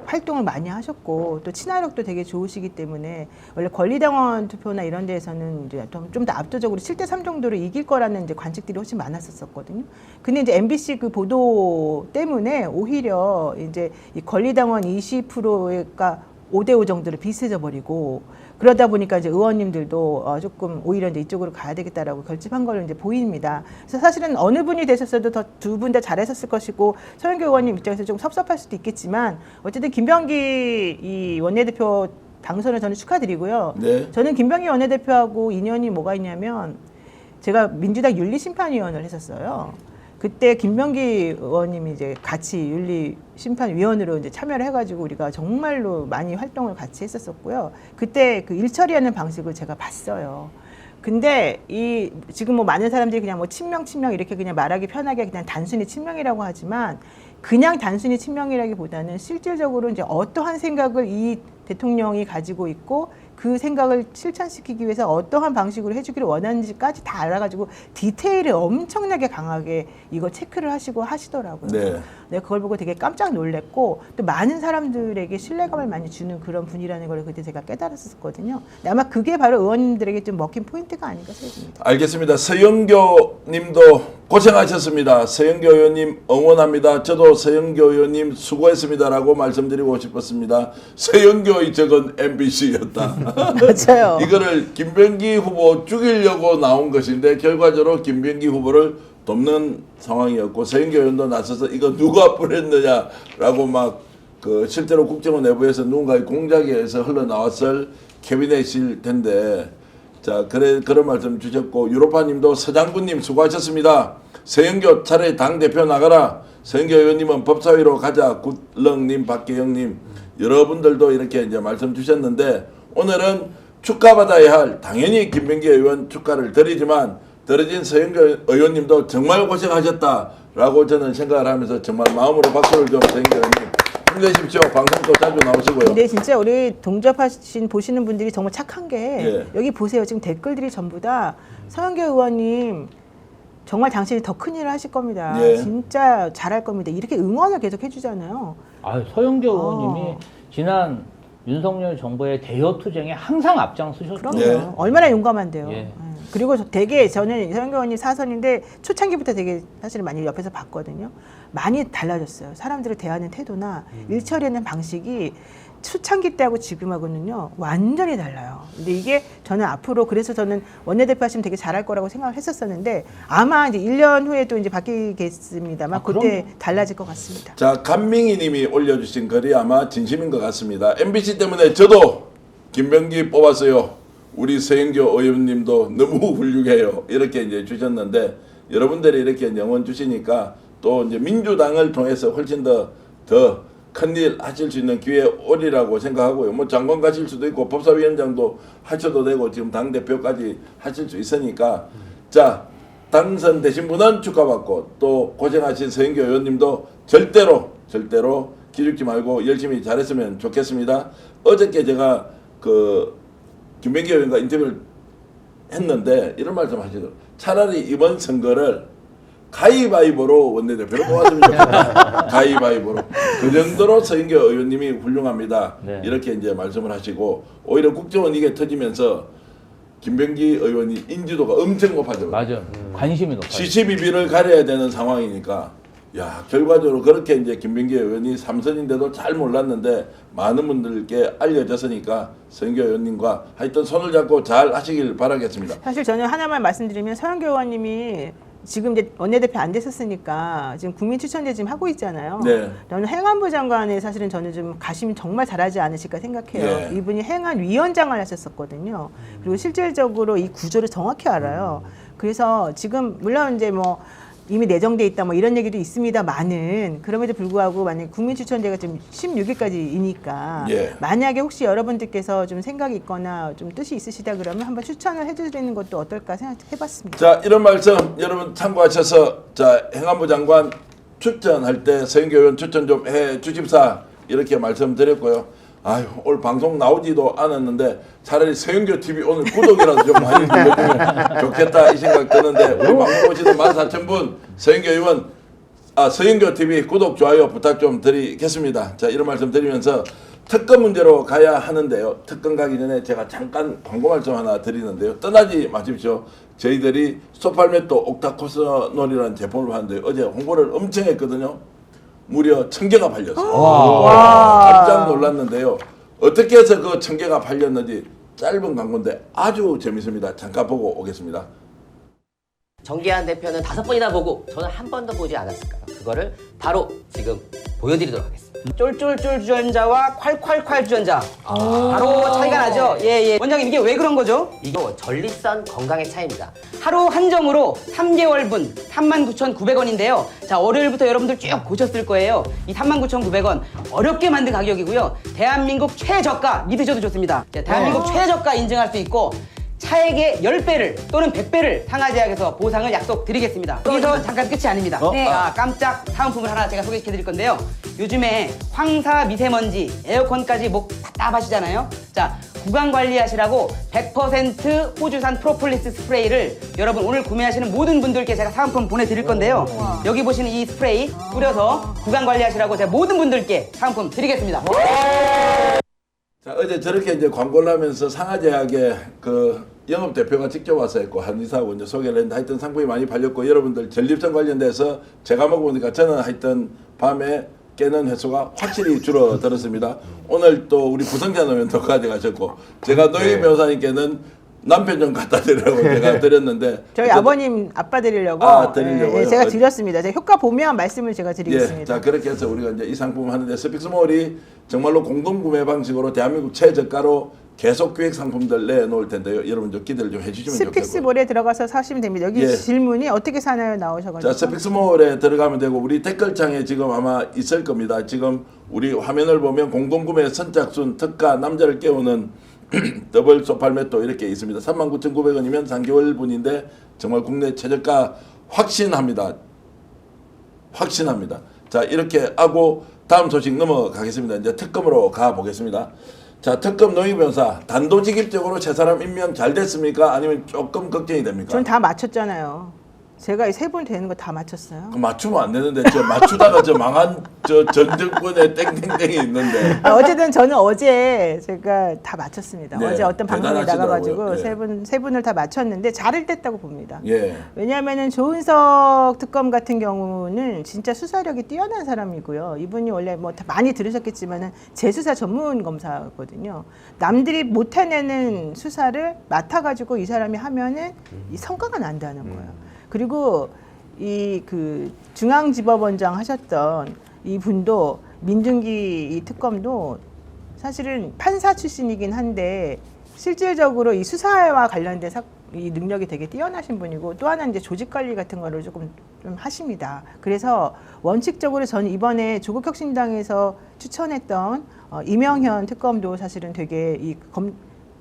활동을 많이 하셨고 또 친화력도 되게 좋으시기 때문에 원래 권리당원 투표나 이런 데에서는 이제 좀 더 압도적으로 7대3 정도로 이길 거라는 이제 관측들이 훨씬 많았었거든요. 근데 이제 MBC 그 보도 때문에 오히려 이제 이 권리당원 20%가 5대5 정도로 비슷해져 버리고 그러다 보니까 이제 의원님들도 조금 오히려 이제 이쪽으로 가야 되겠다라고 결집한 걸로 이제 보입니다. 그래서 사실은 어느 분이 되셨어도 더 두 분 다 잘하셨을 것이고 서영교 의원님 입장에서 좀 섭섭할 수도 있겠지만 어쨌든 김병기 이 원내대표 당선을 저는 축하드리고요. 네. 저는 김병기 원내대표하고 인연이 뭐가 있냐면 제가 민주당 윤리심판위원을 했었어요. 그때 김병기 의원님이 이제 같이 윤리심판위원으로 이제 참여를 해가지고 우리가 정말로 많이 활동을 같이 했었었고요. 그때 그 일처리하는 방식을 제가 봤어요. 근데 이 지금 뭐 많은 사람들이 그냥 뭐 친명 이렇게 그냥 말하기 편하게 그냥 단순히 친명이라고 하지만 그냥 단순히 친명이라기보다는 실질적으로 이제 어떠한 생각을 이 대통령이 가지고 있고 그 생각을 실천시키기 위해서 어떠한 방식으로 해주기를 원하는지까지 다 알아가지고 디테일을 엄청나게 강하게 이거 체크를 하시고 하시더라고요. 네. 내가 그걸 보고 되게 깜짝 놀랐고 또 많은 사람들에게 신뢰감을 많이 주는 그런 분이라는 걸 그때 제가 깨달았었거든요. 근데 아마 그게 바로 의원님들에게 좀 먹힌 포인트가 아닌가 생각합니다. 알겠습니다. 서영교 님도 고생하셨습니다. 서영교 의원님 응원합니다. 저도 서영교 의원님 수고했습니다라고 말씀드리고 싶었습니다. 서영교의 적은 MBC였다. 맞아요. 이거를 김병기 후보 죽이려고 나온 것인데 결과적으로 김병기 후보를 돕는 상황이었고 서영교 의원도 나서서 이거 누가 뿌렸느냐라고 막 그 실제로 국정원 내부에서 누군가의 공작에 의해서 흘러나왔을 캐비넷일 텐데 자 그런 말씀 주셨고 유로파님도 서장군님 수고하셨습니다. 서영교 차라리 당대표 나가라. 서영교 의원님은 법사위로 가자. 굿럭님 박계영님 여러분들도 이렇게 이제 말씀 주셨는데 오늘은 축하받아야 할 당연히 김병기 의원 축하를 드리지만 떨어진 서영교 의원님도 정말 고생하셨다라고 저는 생각을 하면서 정말 마음으로 박수를 좀 서영교 의원님 힘내십시오. 방송도 자주 나오시고요. 근데 진짜 우리 동접하신 보시는 분들이 정말 착한 게 예. 여기 보세요. 지금 댓글들이 전부 다 서영교 의원님 정말 당신이 더 큰 일을 하실 겁니다. 예. 진짜 잘할 겁니다. 이렇게 응원을 계속 해주잖아요. 서영교 의원님이 지난 윤석열 정부의 대여 투쟁에 항상 앞장서셨죠. 그럼요. 네. 얼마나 용감한데요. 예. 그리고 되게 저는 서영교 의원님 사선인데 초창기부터 되게 사실 많이 옆에서 봤거든요. 많이 달라졌어요. 사람들을 대하는 태도나 일 처리하는 방식이 초창기 때하고 지금하고는요 완전히 달라요. 근데 이게 저는 앞으로 그래서 저는 원내대표 하시면 되게 잘할 거라고 생각을 했었었는데 아마 이제 1년 후에도 이제 바뀌겠습니다만 그때 그럼요. 달라질 것 같습니다. 자 간밍이 님이 올려주신 글이 아마 진심인 것 같습니다. MBC 때문에 저도 김병기 뽑았어요. 우리 서영교 의원님도 너무 훌륭해요. 이렇게 이제 주셨는데 여러분들이 이렇게 영원 주시니까 또 이제 민주당을 통해서 훨씬 더 큰일 하실 수 있는 기회 오리라고 생각하고요. 뭐 장관 가실 수도 있고 법사위원장도 하셔도 되고 지금 당 대표까지 하실 수 있으니까 자 당선되신 분은 축하받고 또 고생하신 서인교 의원님도 절대로 기죽지 말고 열심히 잘했으면 좋겠습니다. 어저께 제가 그 김병기 의원과 인터뷰를 했는데 이런 말씀 하시더라고요. 차라리 이번 선거를 가위바위보로 원내대표로 뽑았으면 좋겠다. 가위바위보로. 그 정도로 서인교 의원님이 훌륭합니다. 네. 이렇게 이제 말씀을 하시고 오히려 국정원 이게 터지면서 김병기 의원이 인지도가 엄청 높아졌어요. 맞아. 관심이 높아요. 시시비비를 가려야 되는 상황이니까 야 결과적으로 그렇게 이제 김병기 의원이 3선인데도 잘 몰랐는데 많은 분들께 알려졌으니까 서인교 의원님과 하여튼 손을 잡고 잘 하시길 바라겠습니다. 사실 저는 하나만 말씀드리면 서영교 의원님이 지금 이제 원내대표 안 됐었으니까 지금 국민 추천제 지금 하고 있잖아요. 네. 저는 행안부 장관에 사실은 저는 좀 가시면 정말 잘하지 않으실까 생각해요. 예. 이분이 행안위원장을 하셨었거든요. 그리고 실질적으로 이 구조를 정확히 알아요. 그래서 지금 물론 이제 뭐 이미 내정돼 있다 뭐 이런 얘기도 있습니다만은 그럼에도 불구하고 만약 국민 추천제가 지금 16일까지이니까 예. 만약에 혹시 여러분들께서 좀 생각이 있거나 좀 뜻이 있으시다 그러면 한번 추천을 해드리는 것도 어떨까 생각해봤습니다. 자 이런 말씀 여러분 참고하셔서 자 행안부 장관 추천할 때 서인교 의원 추천 좀 해 주십사 이렇게 말씀드렸고요. 아유 오늘 방송 나오지도 않았는데 차라리 서영교 TV 오늘 구독이라도 좀 많이 눌러주면 좋겠다 이 생각 드는데 우리 방송 보시는 14,000분 서영교 의원 서영교 TV 구독 좋아요 부탁 좀 드리겠습니다. 자 이런 말씀 드리면서 특검 문제로 가야 하는데요. 특검 가기 전에 제가 잠깐 광고 말씀 하나 드리는데요. 떠나지 마십시오. 저희들이 소팔메토 옥타코스놀이라는 제품을 하는데 어제 홍보를 엄청 했거든요. 무려 1,000개가 팔렸어요. 깜짝 놀랐는데요. 어떻게 해서 그 1,000개가 팔렸는지 짧은 광고인데 아주 재밌습니다. 잠깐 보고 오겠습니다. 정기한 대표는 5번이나 보고 저는 한 번도 보지 않았을까요? 그거를 바로 지금 보여드리도록 하겠습니다. 쫄쫄쫄 주전자와 콸콸콸 주전자 바로 차이가 나죠? 예. 원장님 이게 왜 그런 거죠? 이거 전립선 건강의 차이입니다. 하루 한 점으로 3개월분 39,900원인데요. 자 월요일부터 여러분들 쭉 보셨을 거예요. 이 39,900원 어렵게 만든 가격이고요. 대한민국 최저가 믿으셔도 좋습니다. 자, 대한민국 최저가 인증할 수 있고 차액의 10배를 또는 100배를 상하제약에서 보상을 약속드리겠습니다. 여기서 잠깐 끝이 아닙니다. 자, 깜짝 사은품을 하나 제가 소개시켜 드릴 건데요. 요즘에 황사, 미세먼지, 에어컨까지 목 답답하시잖아요. 자, 구강 관리하시라고 100% 호주산 프로폴리스 스프레이를 여러분 오늘 구매하시는 모든 분들께 제가 사은품 보내드릴 건데요. 여기 보시는 이 스프레이 뿌려서 구강 관리하시라고 제가 모든 분들께 사은품 드리겠습니다. 자, 어제 저렇게 이제 광고를 하면서 상하제약의 그 영업 대표가 직접 와서 했고 한의사하고 이제 소개를 했는데 하여튼 상품이 많이 팔렸고 여러분들 전립선 관련돼서 제가 먹어보니까 저는 하여튼 밤에 깨는 횟수가 확실히 줄어들었습니다. 오늘 또 우리 부성찬 의원도 가져가셨고 제가 노영희 변호사님께는 남편 좀 갖다 드리라고 제가 드렸는데 저희 아버님 아빠 드리려고 드리려고요? 예, 제가 드렸습니다. 제가 효과 보면 말씀을 제가 드리겠습니다. 예, 자 그렇게 해서 우리가 이제 이 상품을 하는데 스픽스몰이 정말로 공동 구매 방식으로 대한민국 최저가로 계속 기획 상품들 내놓을 텐데요. 여러분 좀 기대를 좀 해주시면 좋겠고요. 스픽스몰에 들어가서 사시면 됩니다. 여기 예. 질문이 어떻게 사나요 나오셔가지고. 자 스픽스몰에 들어가면 되고 우리 댓글창에 지금 아마 있을 겁니다. 지금 우리 화면을 보면 공동구매 선착순 특가 남자를 깨우는 더블 소팔메토 이렇게 있습니다. 39,900원이면 3개월분인데 정말 국내 최저가 확신합니다. 자 이렇게 하고 다음 소식 넘어가겠습니다. 이제 특검으로 가보겠습니다. 자 특검 노영희 변호사 단도직입적으로 세 사람 임명 잘 됐습니까? 아니면 조금 걱정이 됩니까? 전 다 맞췄잖아요. 제가 세 분 되는 거 다 맞췄어요. 그 맞추면 안 되는데 저 맞추다가 저 망한 저 전 정권에 땡땡땡이 있는데 어쨌든 저는 어제 제가 다 맞췄습니다. 네, 어제 어떤 방송에 대단하시더라고요. 나가가지고 예. 세 분을 다 맞췄는데 잘을 뗐다고 봅니다. 예. 왜냐하면은 조은석 특검 같은 경우는 진짜 수사력이 뛰어난 사람이고요. 이분이 원래 뭐 다 많이 들으셨겠지만은 재수사 전문 검사거든요. 남들이 못 해내는 수사를 맡아가지고 이 사람이 하면은 이 성과가 난다는 거예요. 그리고 이 그 중앙지법원장 하셨던 이 분도 민중기 이 특검도 사실은 판사 출신이긴 한데 실질적으로 이 수사와 관련된 이 능력이 되게 뛰어나신 분이고 또 하나 이제 조직 관리 같은 거를 좀 하십니다. 그래서 원칙적으로 저는 이번에 조국혁신당에서 추천했던 이명현 특검도 사실은 되게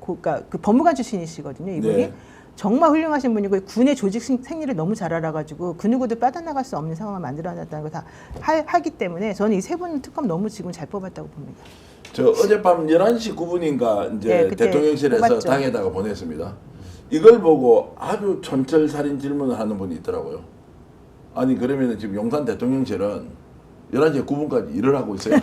그러니까 그 법무관 출신이시거든요. 이분이 네. 정말 훌륭하신 분이고 군의 조직 생리를 너무 잘 알아가지고 그 누구도 빠져나갈 수 없는 상황을 만들어놨다는 걸 다 하기 때문에 저는 이 세 분 특검 너무 지금 잘 뽑았다고 봅니다. 저 어젯밤 11시 9분인가 이제 네, 그때 대통령실에서 뽑았죠. 당에다가 보냈습니다. 이걸 보고 아주 촌철살인 질문을 하는 분이 있더라고요. 아니 그러면 지금 용산 대통령실은 11시 9분까지 일을 하고 있어요.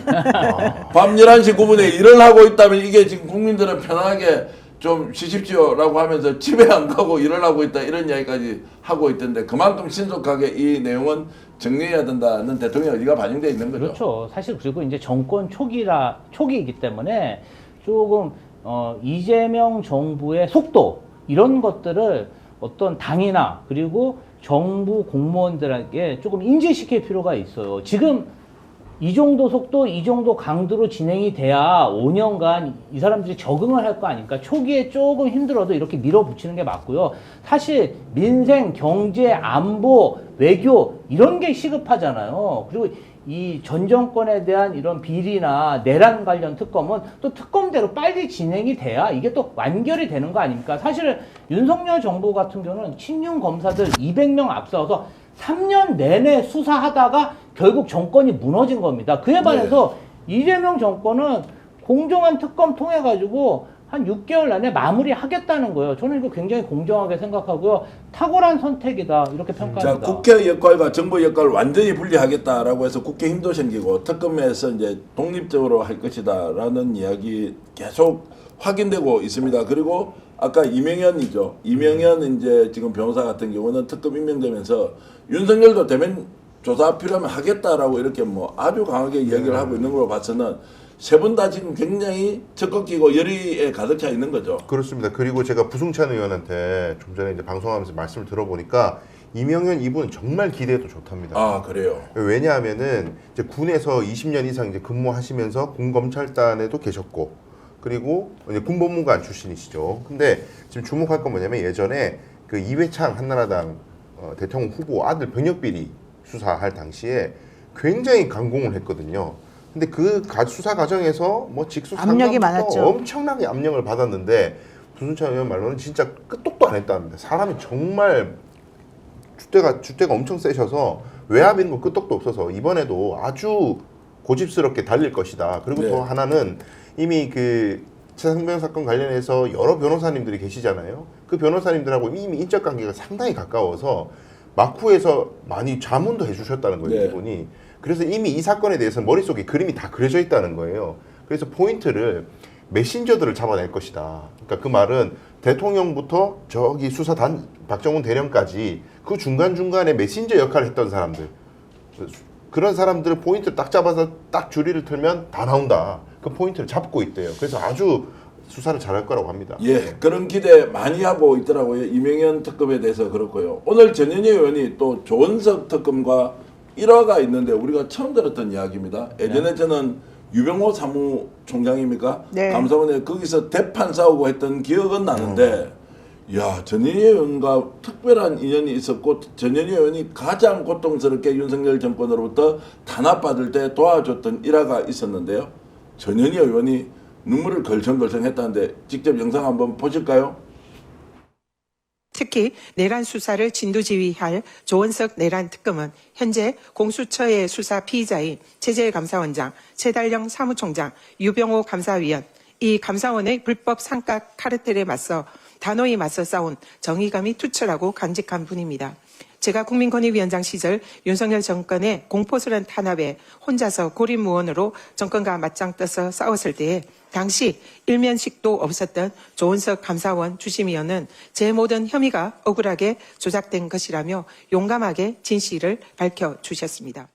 밤 11시 9분에 일을 하고 있다면 이게 지금 국민들은 편하게 좀 쉬십시오라고 하면서 집에 안 가고 일을 하고 있다 이런 이야기까지 하고 있던데 그만큼 신속하게 이 내용은 정리해야 된다는 대통령 의지가 반영되어 있는 거죠. 그렇죠. 사실 그리고 이제 정권 초기이기 때문에 조금 이재명 정부의 속도 이런 것들을 어떤 당이나 그리고 정부 공무원들에게 조금 인지시킬 필요가 있어요. 지금 이 정도 속도, 이 정도 강도로 진행이 돼야 5년간 이 사람들이 적응을 할 거 아닙니까? 초기에 조금 힘들어도 이렇게 밀어붙이는 게 맞고요. 사실 민생, 경제, 안보, 외교 이런 게 시급하잖아요. 그리고 이 전 정권에 대한 이런 비리나 내란 관련 특검은 또 특검대로 빨리 진행이 돼야 이게 또 완결이 되는 거 아닙니까? 사실 윤석열 정부 같은 경우는 친윤 검사들 200명 앞서서 3년 내내 수사하다가 결국 정권이 무너진 겁니다. 그에 반해서 이재명 정권은 공정한 특검 통해 가지고 한 6개월 안에 마무리하겠다는 거예요. 저는 이거 굉장히 공정하게 생각하고요. 탁월한 선택이다 이렇게 자, 평가합니다. 국회 국회 역할과 정부 역할을 완전히 분리하겠다라고 해서 국회 힘도 생기고 특검에서 이제 독립적으로 할 것이다라는 이야기 계속 확인되고 있습니다. 그리고 아까 이명현이죠. 이명현 이제 지금 변호사 같은 경우는 특검 임명되면서 윤석열도 대면 조사 필요하면 하겠다라고 이렇게 뭐 아주 강하게 이야기를 하고 있는 걸로 봐서는 세 분 다 지금 굉장히 적극 끼고 열의에 가득 차 있는 거죠. 그렇습니다. 그리고 제가 부승찬 의원한테 좀 전에 이제 방송하면서 말씀을 들어보니까 이명현 이분 정말 기대도 좋답니다. 아, 그래요. 왜냐하면은 이제 군에서 20년 이상 이제 근무하시면서 군검찰단에도 계셨고, 그리고 이제 군법무관 출신이시죠. 근데 지금 주목할 건 뭐냐면 예전에 그 이회창 한나라당 대통령 후보 아들 병역비리 수사할 당시에 굉장히 강공을 했거든요. 근데 그 수사 과정에서 뭐 직수 압력이 많았죠. 엄청나게 압력을 받았는데 부승찬 의원 말로는 진짜 끄떡도 안 했답니다. 사람이 정말 줏대가 엄청 세셔서 외압인 거 끄떡도 없어서 이번에도 아주 고집스럽게 달릴 것이다. 그리고 네. 또 하나는 이미 그 최상병 사건 관련해서 여러 변호사님들이 계시잖아요. 그 변호사님들하고 이미 인적 관계가 상당히 가까워서 막후에서 많이 자문도 해주셨다는 거예요. 네. 이분이. 그래서 이미 이 사건에 대해서 머릿속에 그림이 다 그려져 있다는 거예요. 그래서 포인트를 메신저들을 잡아낼 것이다. 그러니까 그 말은 대통령부터 저기 수사단 박정훈 대령까지 그 중간중간에 메신저 역할을 했던 사람들, 그런 사람들을 포인트를 딱 잡아서 딱 줄이를 틀면 다 나온다. 그 포인트를 잡고 있대요. 그래서 아주 수사를 잘할 거라고 합니다. 예, 그런 기대 많이 하고 있더라고요. 이명현 특검에 대해서 그렇고요. 오늘 전현희 의원이 또 조은석 특검과 일화가 있는데 우리가 처음 들었던 이야기입니다. 예전에 저는 유병호 사무총장입니까? 네. 감사원에 거기서 대판 싸우고 했던 기억은 나는데 야, 전현희 의원과 특별한 인연이 있었고 전현희 의원이 가장 고통스럽게 윤석열 정권으로부터 탄압받을 때 도와줬던 일화가 있었는데요. 전현희 의원이 눈물을 걸청걸청 했다는데 직접 영상 한번 보실까요? 특히 내란 수사를 진두지휘할 조은석 내란 특검은 현재 공수처의 수사 피의자인 최재일 감사원장, 최달령 사무총장, 유병호 감사위원, 이 감사원의 불법 상가 카르텔에 맞서 단호히 맞서 싸운 정의감이 투철하고 간직한 분입니다. 제가 국민권익위원장 시절 윤석열 정권의 공포스러운 탄압에 혼자서 고립무원으로 정권과 맞짱 떠서 싸웠을 때에 당시 일면식도 없었던 조은석 감사원 주심위원은 제 모든 혐의가 억울하게 조작된 것이라며 용감하게 진실을 밝혀주셨습니다.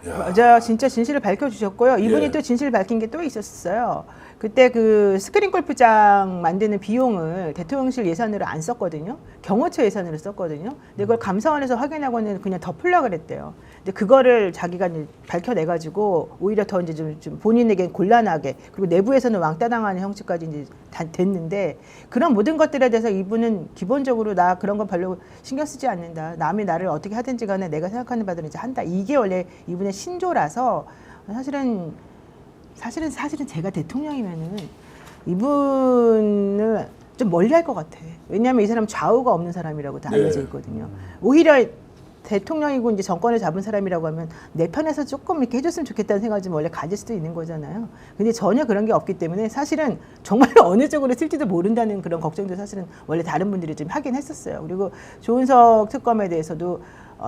맞아요. 진짜 진실을 밝혀주셨고요. 이분이 예. 또 진실을 밝힌 게 또 있었어요. 그때 그 스크린 골프장 만드는 비용을 대통령실 예산으로 안 썼거든요. 경호처 예산으로 썼거든요. 근데 그걸 감사원에서 확인하고는 그냥 덮으려고 그랬대요. 근데 그거를 자기가 이제 밝혀내가지고 오히려 더 이제 좀 본인에게 곤란하게, 그리고 내부에서는 왕따 당하는 형식까지 이제 됐는데, 그런 모든 것들에 대해서 이분은 기본적으로 나 그런 건 별로 신경 쓰지 않는다. 남이 나를 어떻게 하든지 간에 내가 생각하는 바대로 이제 한다. 이게 원래 이분의 신조라서 사실은 제가 대통령이면은 이분을 좀 멀리할 것 같아. 왜냐하면 이 사람 좌우가 없는 사람이라고 다 알려져 있거든요. 오히려 대통령이고 이제 정권을 잡은 사람이라고 하면 내 편에서 조금 이렇게 해줬으면 좋겠다는 생각이 좀 원래 가질 수도 있는 거잖아요. 근데 전혀 그런 게 없기 때문에 사실은 정말로 어느 쪽으로 쓸지도 모른다는 그런 걱정도 사실은 원래 다른 분들이 좀 하긴 했었어요. 그리고 조은석 특검에 대해서도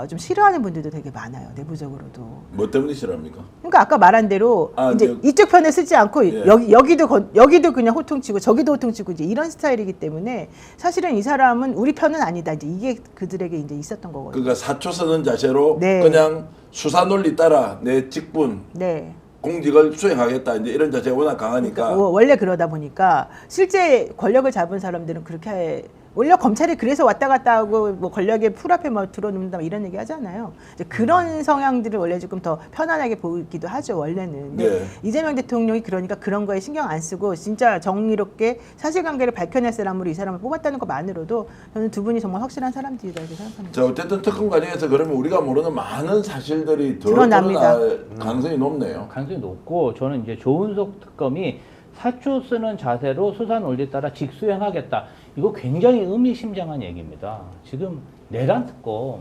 좀 싫어하는 분들도 되게 많아요. 내부적으로도. 뭐 때문에 싫어합니까? 그러니까 아까 말한 대로 이제 이쪽 편에 쓰지 않고 예. 여기도 그냥 호통치고 저기도 호통치고 이제 이런 스타일이기 때문에 사실은 이 사람은 우리 편은 아니다. 이제 이게 그들에게 이제 있었던 거거든요. 그러니까 사초 서는 자세로 네. 그냥 수사 논리 따라 내 직분 네. 공직을 수행하겠다, 이제 이런 자세가 워낙 강하니까. 그러니까 원래 그러다 보니까 실제 권력을 잡은 사람들은 그렇게 원래 검찰이 그래서 왔다 갔다 하고 뭐 권력의 풀 앞에 뭐 들어눕는다 이런 얘기 하잖아요. 이제 그런 성향들을 원래 조금 더 편안하게 보기도 하죠, 원래는. 근데 네. 이재명 대통령이 그러니까 그런 거에 신경 안 쓰고 진짜 정의롭게 사실관계를 밝혀낼 사람으로 이 사람을 뽑았다는 것만으로도 저는 두 분이 정말 확실한 사람들이다 이렇게 생각합니다. 자, 어쨌든 특검 과정에서 그러면 우리가 모르는 많은 사실들이 더 드러납니다. 드러날 가능성이 높네요. 가능성이 높고, 저는 이제 조은석 특검이 사초 쓰는 자세로 수사 논리 따라 직수행하겠다. 이거 굉장히 의미심장한 얘기입니다. 지금 내란 특검,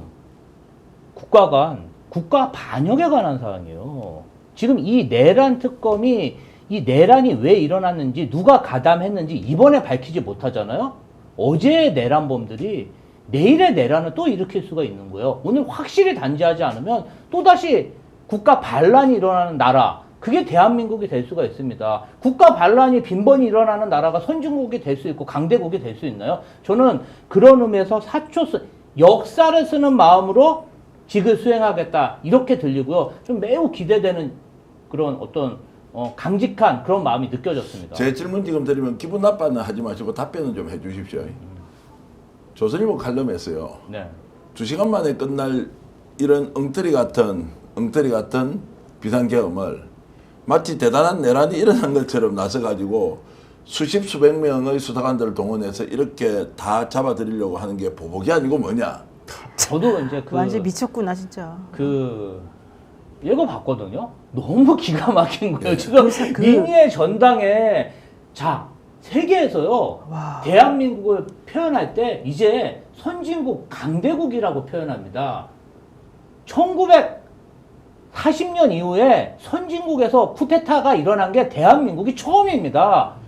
국가 반역에 관한 사안이에요. 지금 이 내란 특검이 이 내란이 왜 일어났는지 누가 가담했는지 이번에 밝히지 못하잖아요. 어제의 내란범들이 내일의 내란을 또 일으킬 수가 있는 거예요. 오늘 확실히 단죄하지 않으면 또다시 국가 반란이 일어나는 나라, 그게 대한민국이 될 수가 있습니다. 국가 반란이 빈번히 일어나는 나라가 선진국이 될 수 있고 강대국이 될 수 있나요? 저는 그런 의미에서 역사를 쓰는 마음으로 직을 수행하겠다 이렇게 들리고요. 좀 매우 기대되는 그런 어떤 강직한 그런 마음이 느껴졌습니다. 제 질문 지금 드리면 기분 나빠는 하지 마시고 답변은 좀 해주십시오. 조선일보 칼럼에서요. 네. 2시간 만에 끝날 이런 엉터리 같은 비상계엄을 마치 대단한 내란이 일어난 것처럼 나서가지고 수백 명의 수사관들을 동원해서 이렇게 다 잡아들이려고 하는 게 보복이 아니고 뭐냐. 저도 이제 완전 미쳤구나 진짜. 읽어봤거든요. 너무 기가 막힌 거예요. 지금 민의의 전당에 세계에서요. 와. 대한민국을 표현할 때 이제 선진국 강대국이라고 표현합니다. 1940년 이후에 선진국에서 쿠데타가 일어난 게 대한민국이 처음입니다.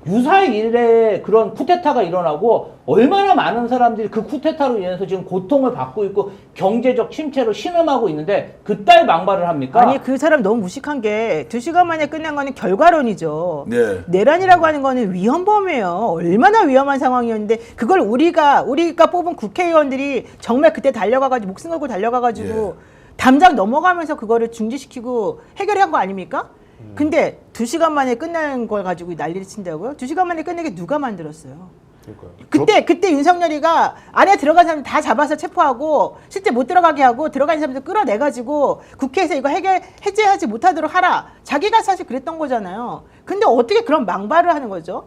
유사의 일에 그런 쿠데타가 일어나고 얼마나 많은 사람들이 그 쿠데타로 인해서 지금 고통을 받고 있고 경제적 침체로 신음하고 있는데 그딸 망발을 합니까? 아니 그 사람 너무 무식한 게 2시간 만에 끝난 거는 결과론이죠. 네. 내란이라고 하는 거는 위헌범이에요. 얼마나 위험한 상황이었는데 그걸 우리가 뽑은 국회의원들이 정말 그때 달려가가지고 목숨 걸고 달려가가지고 담장 넘어가면서 그거를 중지시키고 해결한 거 아닙니까? 근데 2시간 만에 끝나는 걸 가지고 난리를 친다고요? 2시간 만에 끝내게 누가 만들었어요? 그때 윤석열이가 안에 들어간 사람들 다 잡아서 체포하고 실제 못 들어가게 하고 들어간 사람들 끌어내가지고 국회에서 이거 해제하지 못하도록 하라. 자기가 사실 그랬던 거잖아요. 근데 어떻게 그런 망발을 하는 거죠?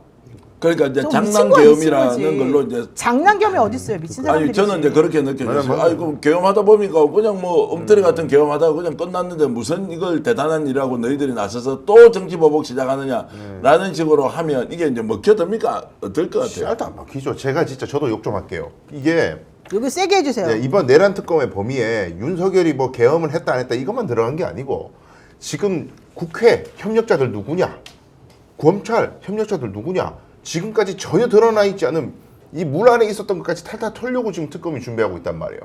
그러니까 이제 좀 장난계엄이라는 걸로 이제 장난계엄이 어디 있어요? 미친 사람들이. 아니 저는 이제 그렇게 느껴졌어요. 아니 그럼 계엄하다 보니까 그냥 뭐 엉터리 같은 계엄하다 그냥 끝났는데 무슨 이걸 대단한 일하고 너희들이 나서서 또 정치 보복 시작하느냐라는 식으로 하면 이게 이제 먹혀듭니까? 어떨 것 같아요? 씨알도 안 막히죠. 제가 진짜 저도 욕 좀 할게요. 이게 여기 세게 해주세요. 이번 내란 특검의 범위에 윤석열이 뭐 계엄을 했다 안 했다 이것만 들어간 게 아니고 지금 국회 협력자들 누구냐, 검찰 협력자들 누구냐, 지금까지 전혀 드러나 있지 않은 이 물 안에 있었던 것까지 탈탈 털려고 지금 특검이 준비하고 있단 말이에요.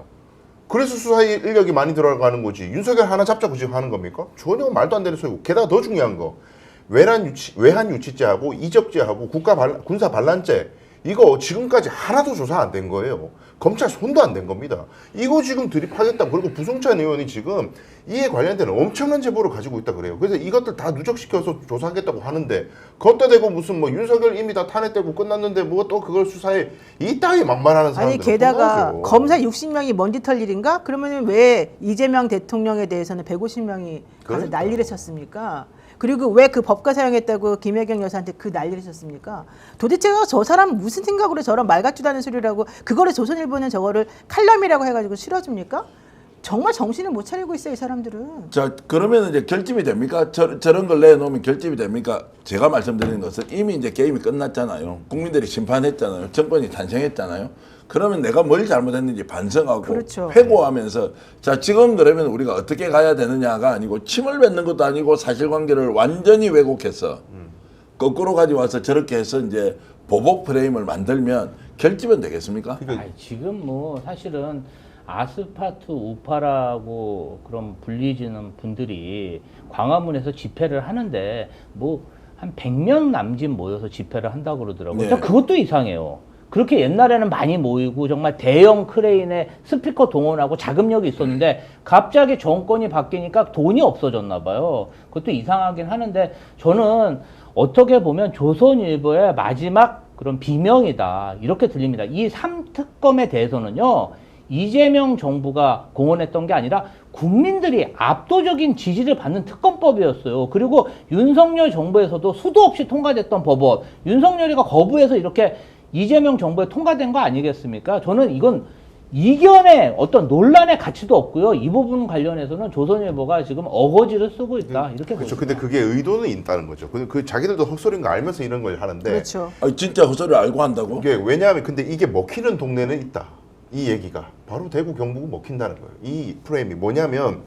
그래서 수사 인력이 많이 들어가는 거지. 윤석열 하나 잡자고 지금 하는 겁니까? 전혀 말도 안 되는 소리고. 게다가 더 중요한 거 외환 유치죄하고 이적죄하고 군사 반란죄 이거 지금까지 하나도 조사 안 된 거예요. 검찰 손도 안 댄 겁니다. 이거 지금 드립하겠다. 그리고 부승찬 의원이 지금 이에 관련된 엄청난 제보를 가지고 있다 그래요. 그래서 이것들 다 누적시켜서 조사하겠다고 하는데 걷다 대고 무슨 뭐 윤석열 이미 다 탄핵되고 끝났는데 뭐 또 그걸 수사해 이 따위 막말하는 사람들. 아니 게다가 검사 60명이 먼지 털 일인가? 그러면 왜 이재명 대통령에 대해서는 150명이 가서 그러니까. 난리를 쳤습니까? 그리고 왜 그 법과 사용했다고 김혜경 여사한테 그 난리를 쳤습니까? 도대체가 저 사람 무슨 생각으로 저런 말 같지도 않은 소리라고 그거를 조선일보는 저거를 칼럼이라고 해가지고 실어줍니까? 정말 정신을 못 차리고 있어요 이 사람들은. 자, 그러면 이제 결집이 됩니까? 저런 걸 내놓으면 결집이 됩니까? 제가 말씀드리는 것은 이미 이제 게임이 끝났잖아요. 국민들이 심판했잖아요. 정권이 탄생했잖아요. 그러면 내가 뭘 잘못했는지 반성하고 그렇죠. 회고하면서 자, 지금 그러면 우리가 어떻게 가야 되느냐가 아니고 침을 뱉는 것도 아니고 사실관계를 완전히 왜곡해서 거꾸로 가져와서 저렇게 해서 이제 보복 프레임을 만들면 결집은 되겠습니까? 아니, 지금 뭐 사실은 아스파트 우파라고 그런 불리지는 분들이 광화문에서 집회를 하는데 뭐 한 100명 남짓 모여서 집회를 한다고 그러더라고요. 네. 그것도 이상해요. 그렇게 옛날에는 많이 모이고 정말 대형 크레인에 스피커 동원하고 자금력이 있었는데 갑자기 정권이 바뀌니까 돈이 없어졌나 봐요. 그것도 이상하긴 하는데 저는 어떻게 보면 조선일보의 마지막 그런 비명이다 이렇게 들립니다. 이 3특검에 대해서는요. 이재명 정부가 공언했던 게 아니라 국민들이 압도적인 지지를 받는 특검법이었어요. 그리고 윤석열 정부에서도 수도 없이 통과됐던 법원, 윤석열이가 거부해서 이렇게 이재명 정부에 통과된 거 아니겠습니까? 저는 이건 이견의 어떤 논란의 가치도 없고요. 이 부분 관련해서는 조선일보가 지금 어거지를 쓰고 있다 이렇게 그렇죠. 보입니다. 근데 그게 의도는 있다는 거죠. 그 자기들도 헛소리인 거 알면서 이런 걸 하는데 그렇죠. 아니, 진짜 헛소리 알고 한다고? 이게 왜냐하면 근데 이게 먹히는 동네는 있다. 이 얘기가 바로 대구 경북은 먹힌다는 거예요. 이 프레임이 뭐냐면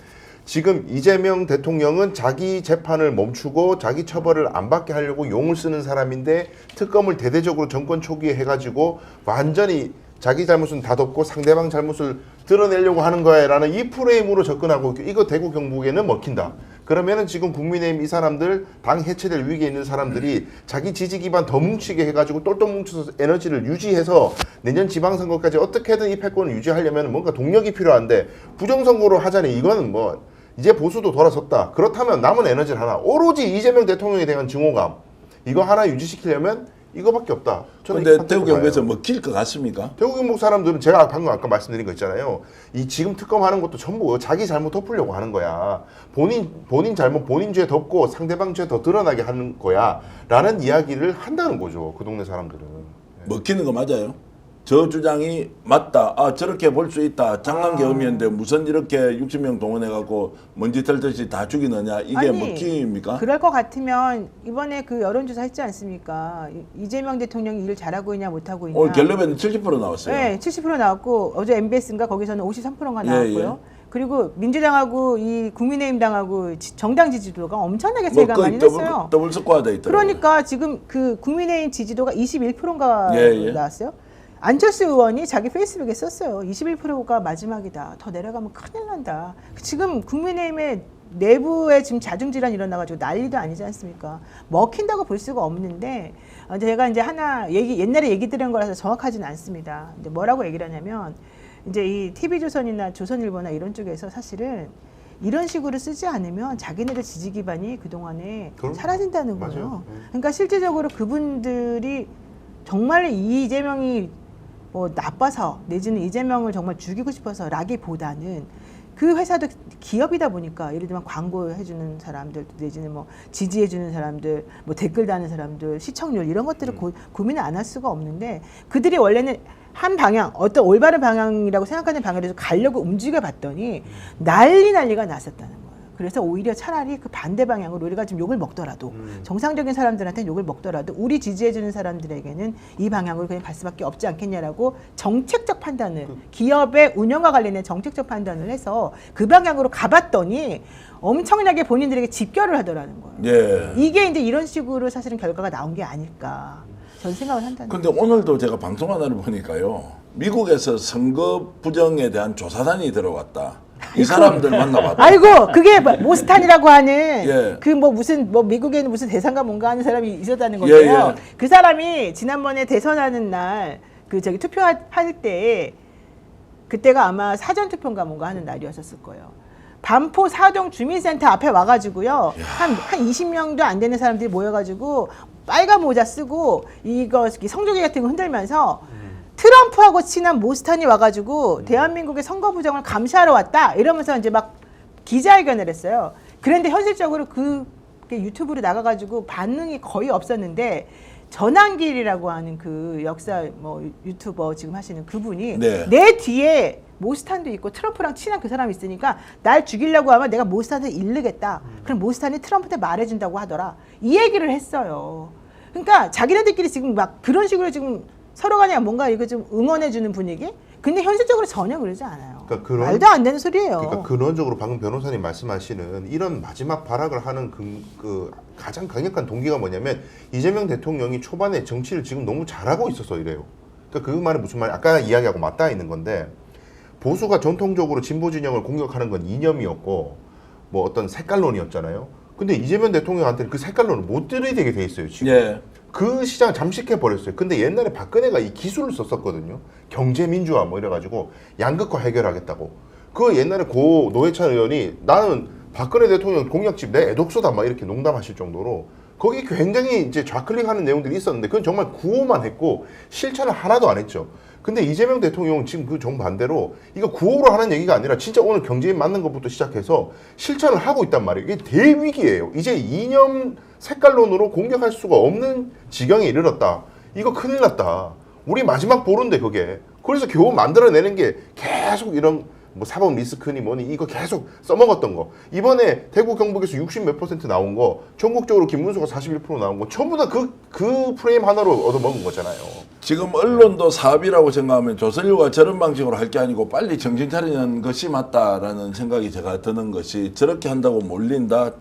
지금 이재명 대통령은 자기 재판을 멈추고 자기 처벌을 안 받게 하려고 용을 쓰는 사람인데 특검을 대대적으로 정권 초기에 해가지고 완전히 자기 잘못은 다 덮고 상대방 잘못을 드러내려고 하는 거야라는 이 프레임으로 접근하고 이거 대구 경북에는 먹힌다. 그러면은 지금 국민의힘 이 사람들 당 해체될 위기에 있는 사람들이 자기 지지 기반 더 뭉치게 해가지고 똘똘 뭉쳐서 에너지를 유지해서 내년 지방선거까지 어떻게든 이 패권을 유지하려면 뭔가 동력이 필요한데 부정선거로 하자니 이거는 뭐 이제 보수도 돌아섰다. 그렇다면 남은 에너지를 하나 오로지 이재명 대통령에 대한 증오감 이거 하나 유지시키려면 이거밖에 없다. 저는 근데 이 대구 봐요. 경북에서 먹힐 것 같습니까? 대구 경북 사람들은 제가 방금 아까 말씀드린 거 있잖아요. 이 지금 특검하는 것도 전부 자기 잘못 덮으려고 하는 거야. 본인 잘못 본인 죄 덮고 상대방 죄 더 드러나게 하는 거야라는 이야기를 한다는 거죠. 그 동네 사람들은. 먹히는 거 맞아요? 저 주장이 맞다. 아, 저렇게 볼 수 있다. 장난개엄이었는데 무슨 이렇게 60명 동원해갖고 먼지 털듯이 다 죽이느냐. 이게 아니, 먹힙니까? 그럴 것 같으면 이번에 그 여론조사 했지 않습니까? 이재명 대통령이 일을 잘하고 있냐 못하고 있냐. 오늘 갤럽에는 70% 나왔어요. 네, 70% 나왔고 어제 MBS인가 거기서는 53%가 예, 나왔고요. 예. 그리고 민주당하고 이 국민의힘당하고 정당 지지도가 엄청나게 뭐 차이가 많이 났어요. 더블 스코어돼 있더라고요. 그러니까 지금 그 국민의힘 지지도가 21%인가 예, 예. 나왔어요. 안철수 의원이 자기 페이스북에 썼어요. 21%가 마지막이다. 더 내려가면 큰일 난다. 지금 국민의힘의 내부에 지금 자중질환이 일어나가지고 난리도 아니지 않습니까? 먹힌다고 볼 수가 없는데 제가 이제 하나 옛날에 얘기 들은 거라서 정확하지는 않습니다. 이제 뭐라고 얘기를 하냐면 이제 이 TV조선이나 조선일보나 이런 쪽에서 사실은 이런 식으로 쓰지 않으면 자기네들 지지 기반이 그동안에 사라진다는 거예요. 맞아요. 그러니까 실질적으로 그분들이 정말 이재명이 뭐 나빠서 내지는 이재명을 정말 죽이고 싶어서 라기보다는 그 회사도 기업이다 보니까 예를 들면 광고해주는 사람들 내지는 뭐 지지해주는 사람들 뭐 댓글 다는 사람들 시청률 이런 것들을 고민을 안 할 수가 없는데 그들이 원래는 한 방향 어떤 올바른 방향이라고 생각하는 방향에서 가려고 움직여 봤더니 난리가 났었다는 거예요. 그래서 오히려 차라리 그 반대 방향으로 우리가 지금 욕을 먹더라도 정상적인 사람들한테 욕을 먹더라도 우리 지지해주는 사람들에게는 이 방향으로 그냥 갈 수밖에 없지 않겠냐라고 정책적 판단을 기업의 운영과 관련된 정책적 판단을 해서 그 방향으로 가봤더니 엄청나게 본인들에게 집결을 하더라는 거예요. 예. 이게 이제 이런 식으로 사실은 결과가 나온 게 아닐까 저는 생각을 한다는 근데 오늘도 제가 방송 하나를 보니까요. 미국에서 선거 부정에 대한 조사단이 들어왔다. 이 사람들 만나봤다. 아이고 그게 모스탄이라고 하는 예. 그 뭐 무슨 뭐 미국에는 무슨 대상가 뭔가 하는 사람이 있었다는 예, 거예요. 예. 그 사람이 지난번에 대선하는 날 그 저기 투표할 때 그때가 아마 사전 투표인가 뭔가 하는 날이었을 거예요. 반포 사동 주민센터 앞에 와가지고요 한 20명도 안 되는 사람들이 모여가지고 빨간 모자 쓰고 이거 성조기 같은 거 흔들면서 트럼프하고 친한 모스탄이 와가지고 대한민국의 선거 부정을 감시하러 왔다 이러면서 이제 막 기자회견을 했어요. 그런데 현실적으로 그 유튜브로 나가가지고 반응이 거의 없었는데 전한길이라고 하는 그 역사 뭐 유튜버 지금 하시는 그분이 네. 내 뒤에 모스탄도 있고 트럼프랑 친한 그 사람이 있으니까 날 죽이려고 하면 내가 모스탄한테 이르겠다. 그럼 모스탄이 트럼프한테 말해준다고 하더라. 이 얘기를 했어요. 그러니까 자기네들끼리 지금 막 그런 식으로 지금 서로 간에 뭔가 이거 좀 응원해주는 분위기? 근데 현실적으로 전혀 그러지 않아요. 그러니까 말도 안 되는 소리예요. 그러니까 근원적으로 방금 변호사님 말씀하시는 이런 마지막 발악을 하는 그 가장 강력한 동기가 뭐냐면 이재명 대통령이 초반에 정치를 지금 너무 잘하고 있어서 이래요. 그러니까 그 말은 무슨 말? 아까 이야기하고 맞닿아 있는 건데 보수가 전통적으로 진보 진영을 공격하는 건 이념이었고 뭐 어떤 색깔론이었잖아요. 근데 이재명 대통령한테는 그 색깔론을 못 들이대게 돼 있어요 지금. 예. 그 시장을 잠식해 버렸어요. 근데 옛날에 박근혜가 이 기술을 썼었거든요. 경제민주화 뭐 이래가지고 양극화 해결하겠다고. 그 옛날에 고 노회찬 의원이 나는 박근혜 대통령 공약집 내 애독소다 막 이렇게 농담하실 정도로 거기 굉장히 이제 좌클릭하는 내용들이 있었는데 그건 정말 구호만 했고 실천을 하나도 안 했죠. 근데 이재명 대통령은 지금 그 정반대로 이거 구호로 하는 얘기가 아니라 진짜 오늘 경제인 맞는 것부터 시작해서 실천을 하고 있단 말이에요. 이게 대위기예요. 이제 이념 색깔론으로 공격할 수가 없는 지경에 이르렀다. 이거 큰일 났다. 우리 마지막 보루인데 그게. 그래서 겨우 만들어내는 게 계속 이런 뭐 사법 리스크니 뭐니 이거 계속 써먹었던 거. 이번에 대구 경북에서 60 몇 % 나온 거, 전국적으로 김문수가 41% 나온 거 전부 다 그 프레임 하나로 얻어먹은 거잖아요. 지금 언론도 사업이라고 생각하면 조선일보가 저런 방식으로 할 게 아니고 빨리 정신 차리는 것이 맞다라는 생각이 제가 드는 것이 저렇게 한다고 몰린다,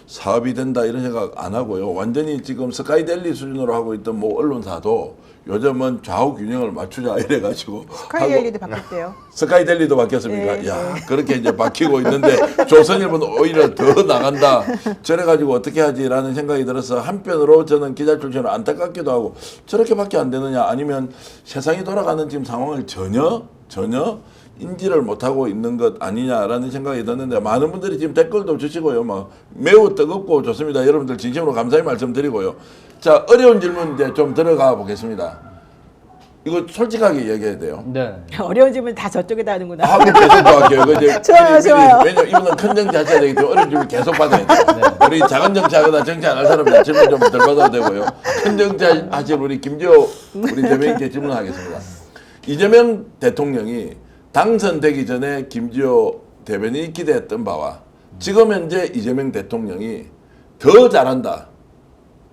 사업이 된다 이런 생각 안 하고요. 완전히 지금 스카이델리 수준으로 하고 있던 뭐 언론사도 요즘은 좌우 균형을 맞추자 이래가지고 스카이델리도 바뀌었대요. 스카이델리도 바뀌었습니까? 네, 야 그렇게 이제 바뀌고 있는데 조선일보는 오히려 더 나간다. 저래가지고 어떻게 하지라는 생각이 들어서 한편으로 저는 기자 출신으로 안타깝기도 하고 저렇게밖에 안 되느냐 아니면 세상이 돌아가는 지금 상황을 전혀 인지를 못하고 있는 것 아니냐라는 생각이 드는데 많은 분들이 지금 댓글도 주시고요. 막 매우 뜨겁고 좋습니다. 여러분들 진심으로 감사의 말씀드리고요. 자 어려운 질문 이제 좀 들어가 보겠습니다. 이거 솔직하게 얘기해야 돼요. 네. 어려운 질문 다 저쪽에다 하는구나. 하고 계속 더 할게요. 이제 좋아요, 좋아요. 왜냐면 이분은 큰 정치 하셔야 되기 때문에 어려운 질문 계속 받아야 돼요. 우리 작은 정치 하거나 정치 안 할 사람들 질문 좀 덜 받아도 되고요. 큰 정치 하실 우리 김지호 우리 대변인께 질문하겠습니다. 이재명 대통령이 당선되기 전에 김지호 대변인이 기대했던 바와 지금 현재 이재명 대통령이 더 잘한다.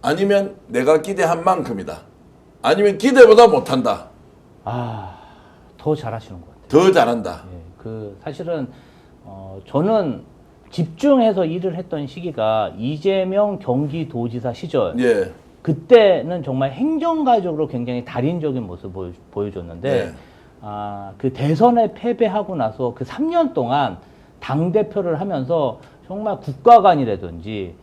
아니면 내가 기대한 만큼이다. 아니면 기대보다 못한다. 더 잘하시는 것 같아요. 더 잘한다. 예, 그 사실은 저는 집중해서 일을 했던 시기가 이재명 경기도지사 시절. 예. 그때는 정말 행정가적으로 굉장히 달인적인 모습을 보여줬는데 네. 그 대선에 패배하고 나서 그 3년 동안 당대표를 하면서 정말 국가관이라든지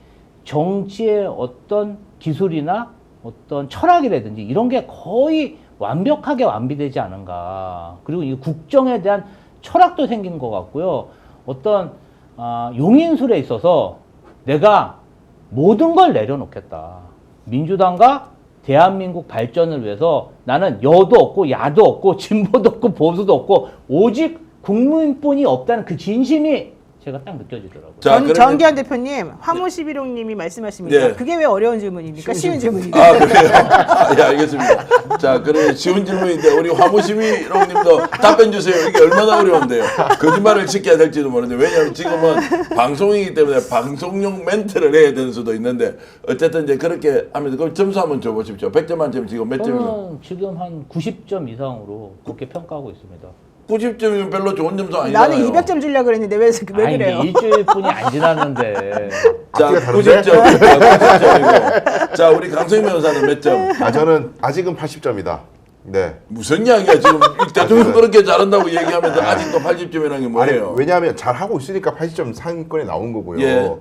정치의 어떤 기술이나 어떤 철학이라든지 이런 게 거의 완벽하게 완비되지 않은가. 그리고 이 국정에 대한 철학도 생긴 것 같고요. 어떤 용인술에 있어서 내가 모든 걸 내려놓겠다. 민주당과 대한민국 발전을 위해서 나는 여도 없고 야도 없고 진보도 없고 보수도 없고 오직 국민뿐이 없다는 그 진심이 제가 딱 느껴지더라고요. 정기환 대표님, 화무시비롱님이 말씀하십니다. 네. 그게 왜 어려운 질문입니까? 쉬운 질문입니다. 아 그래요? 예 알겠습니다. 자 그러면 쉬운 질문인데 우리 화무시미롱님도 답변 주세요. 이게 얼마나 어려운데요. 거짓말을 지켜야 될지도 모르는데 왜냐하면 지금은 방송이기 때문에 방송용 멘트를 해야 되는 수도 있는데 어쨌든 이제 그렇게 하면서 그럼 점수 한번 줘보십시오. 100점 만점 지금 몇 점이요? 저는 지금 한 90점 이상으로 그렇게 평가하고 있습니다. 90점이면 별로 좋은 점수 아니잖아요. 나는 200점 주려고 그랬는데 왜 그래요? 이게 일주일뿐이 안 지났는데. 자, 앞뒤가 다른데? 90점. 90점이고. 자, 우리 강성희 변호사는 몇 점? 저는 아직은 80점이다. 네. 무슨 이야기야 지금 대통령 그렇게 잘한다고 얘기하면서 아직도 80점이라는 게 뭐예요? 아니, 왜냐하면 잘 하고 있으니까 80점 상위권에 나온 거고요. 예.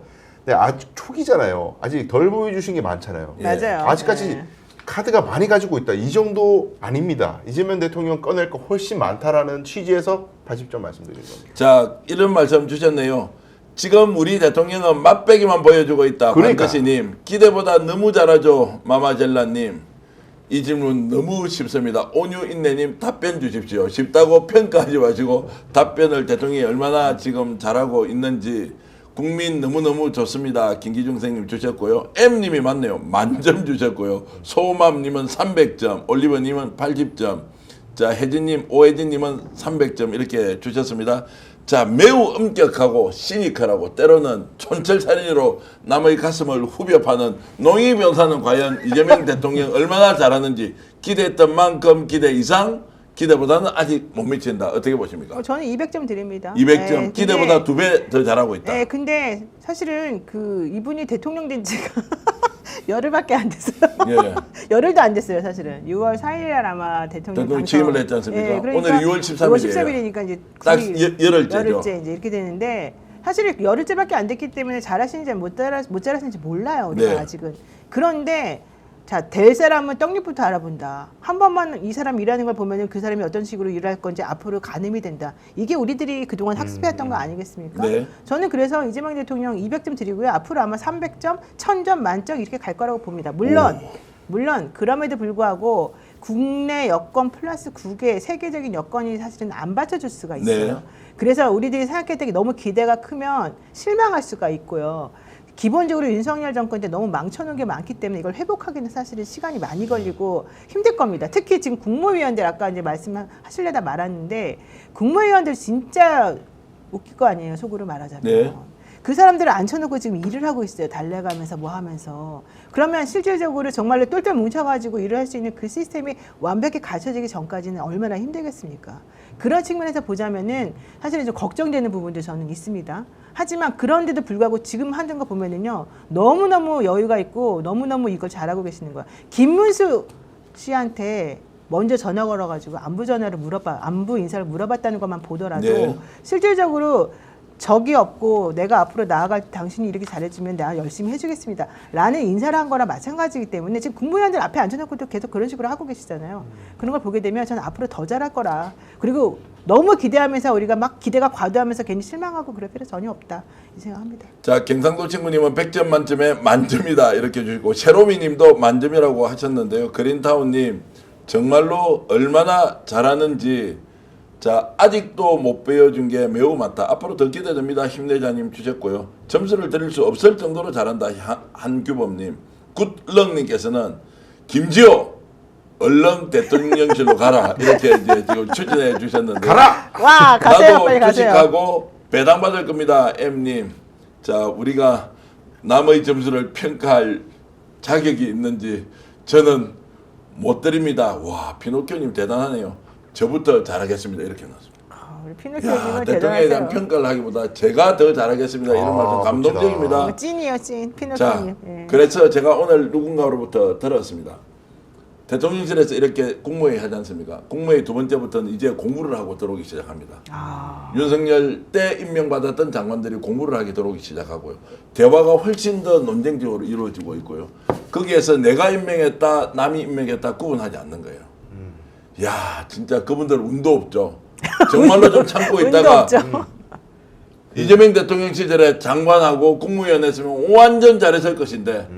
근데 아직 초기잖아요. 아직 덜 보여주신 게 많잖아요. 맞아요. 아직까지 네. 카드가 많이 가지고 있다. 이 정도 아닙니다. 이재명 대통령 꺼낼 거 훨씬 많다라는 취지에서 80점 말씀드린 겁니다. 자, 이런 말씀 주셨네요. 지금 우리 대통령은 맛배기만 보여주고 있다. 그러니까. 반드시님. 기대보다 너무 잘하죠. 마마젤라님. 이 질문 너무 쉽습니다. 온유인내님 답변 주십시오. 쉽다고 평가하지 마시고 답변을 대통령이 얼마나 지금 잘하고 있는지 국민 너무너무 좋습니다. 김기중 선생님 주셨고요. M님이 맞네요. 만점 주셨고요. 소맘님은 300점, 올리버님은 80점, 자 혜진님, 오혜진님은 300점 이렇게 주셨습니다. 자 매우 엄격하고 시니컬하고 때로는 촌철살인으로 남의 가슴을 후벼 파는 농희 변호사는 과연 이재명 대통령 얼마나 잘하는지 기대했던 만큼 기대 이상, 기대보다는 아직 못 미친다. 어떻게 보십니까? 저는 200점 드립니다. 200점 네, 기대보다 2배 더 잘하고 있다. 네, 근데 사실은 그 이분이 대통령 된 지가 열흘밖에 안 됐어요. 예. 열흘도 안 됐어요, 사실은. 6월 4일에 아마 대통령 대통령 취임을 했지 않습니까? 예, 그러니까 오늘이 6월 13일이에요. 6월 13일이니까 이제 딱 거의 열흘째죠. 열흘째 이제 이렇게 되는데 사실 열흘째밖에 안 됐기 때문에 잘하시는지 못 잘하시는지 몰라요, 우리가 네. 아직은. 그런데 자, 될 사람은 떡잎부터 알아본다. 한 번만 이 사람 일하는 걸 보면은 그 사람이 어떤 식으로 일할 건지 앞으로 가늠이 된다. 이게 우리들이 그동안 학습해왔던 거 아니겠습니까? 네. 저는 그래서 이재명 대통령 200점 드리고요. 앞으로 아마 300점, 1000점 만점 이렇게 갈 거라고 봅니다. 물론 그럼에도 불구하고 국내 여건 플러스 국외 세계적인 여건이 사실은 안 받쳐줄 수가 있어요. 네. 그래서 우리들이 생각했던 게 너무 기대가 크면 실망할 수가 있고요. 기본적으로 윤석열 정권 때 너무 망쳐놓은 게 많기 때문에 이걸 회복하기는 사실은 시간이 많이 걸리고 힘들 겁니다. 특히 지금 국무위원들 아까 이제 말씀하시려다 말았는데 국무위원들 진짜 웃길 거 아니에요. 속으로 말하자면. 네. 그 사람들을 앉혀놓고 지금 일을 하고 있어요. 달래가면서 뭐 하면서. 그러면 실질적으로 정말로 똘똘 뭉쳐가지고 일을 할 수 있는 그 시스템이 완벽히 갖춰지기 전까지는 얼마나 힘들겠습니까? 그런 측면에서 보자면은 사실은 좀 걱정되는 부분도 저는 있습니다. 하지만 그런데도 불구하고 지금 하는 거 보면은요. 너무너무 여유가 있고 너무너무 이걸 잘하고 계시는 거야. 김문수 씨한테 먼저 전화 걸어가지고 안부 인사를 물어봤다는 것만 보더라도 네. 실질적으로 적이 없고 내가 앞으로 나아갈 때 당신이 이렇게 잘해주면 내가 열심히 해주겠습니다. 라는 인사를 한 거랑 마찬가지이기 때문에 지금 국무위원들 앞에 앉혀놓고도 계속 그런 식으로 하고 계시잖아요. 그런 걸 보게 되면 저는 앞으로 더 잘할 거라. 그리고 너무 기대하면서 우리가 막 기대가 과도하면서 괜히 실망하고 그럴 필요 전혀 없다. 이 생각합니다. 자 경상도 친구님은 100점 만점에 만점이다 이렇게 주시고 세로미님도 만점이라고 하셨는데요. 그린타운님 정말로 얼마나 잘하는지 자 아직도 못 배워준 게 매우 많다. 앞으로 더 기대됩니다. 힘내자님 주셨고요. 점수를 드릴 수 없을 정도로 잘한다. 한규범님. 굿럭님께서는 김지호 얼른 대통령실로 가라 이렇게 이제 지금 추진해 주셨는데 가라! 와 가세요. 나도 빨리 가세요. 주식하고 배당 받을 겁니다. M님. 자 우리가 남의 점수를 평가할 자격이 있는지 저는 못 드립니다. 와 피노키오님 대단하네요. 저부터 잘하겠습니다. 이렇게 나왔습니다. 우리 피노키오님은 대통령에 대한 대단하세요. 평가를 하기보다 제가 더 잘하겠습니다. 이런 말씀 감동적입니다. 찐이요 찐. 자, 피노키오님. 예. 그래서 제가 오늘 누군가로부터 들었습니다. 대통령실에서 이렇게 국무회의 하지 않습니까? 국무회의 두 번째부터는 이제 공부를 하고 들어오기 시작합니다. 윤석열 때 임명받았던 장관들이 공부를 하게 들어오기 시작하고요. 대화가 훨씬 더 논쟁적으로 이루어지고 있고요. 거기에서 내가 임명했다, 남이 임명했다 구분하지 않는 거예요. 야, 진짜 그분들 운도 없죠. 정말로 좀 참고 운도 있다가 없죠. 이재명 대통령 시절에 장관하고 국무위원 했으면 완전 잘했을 것인데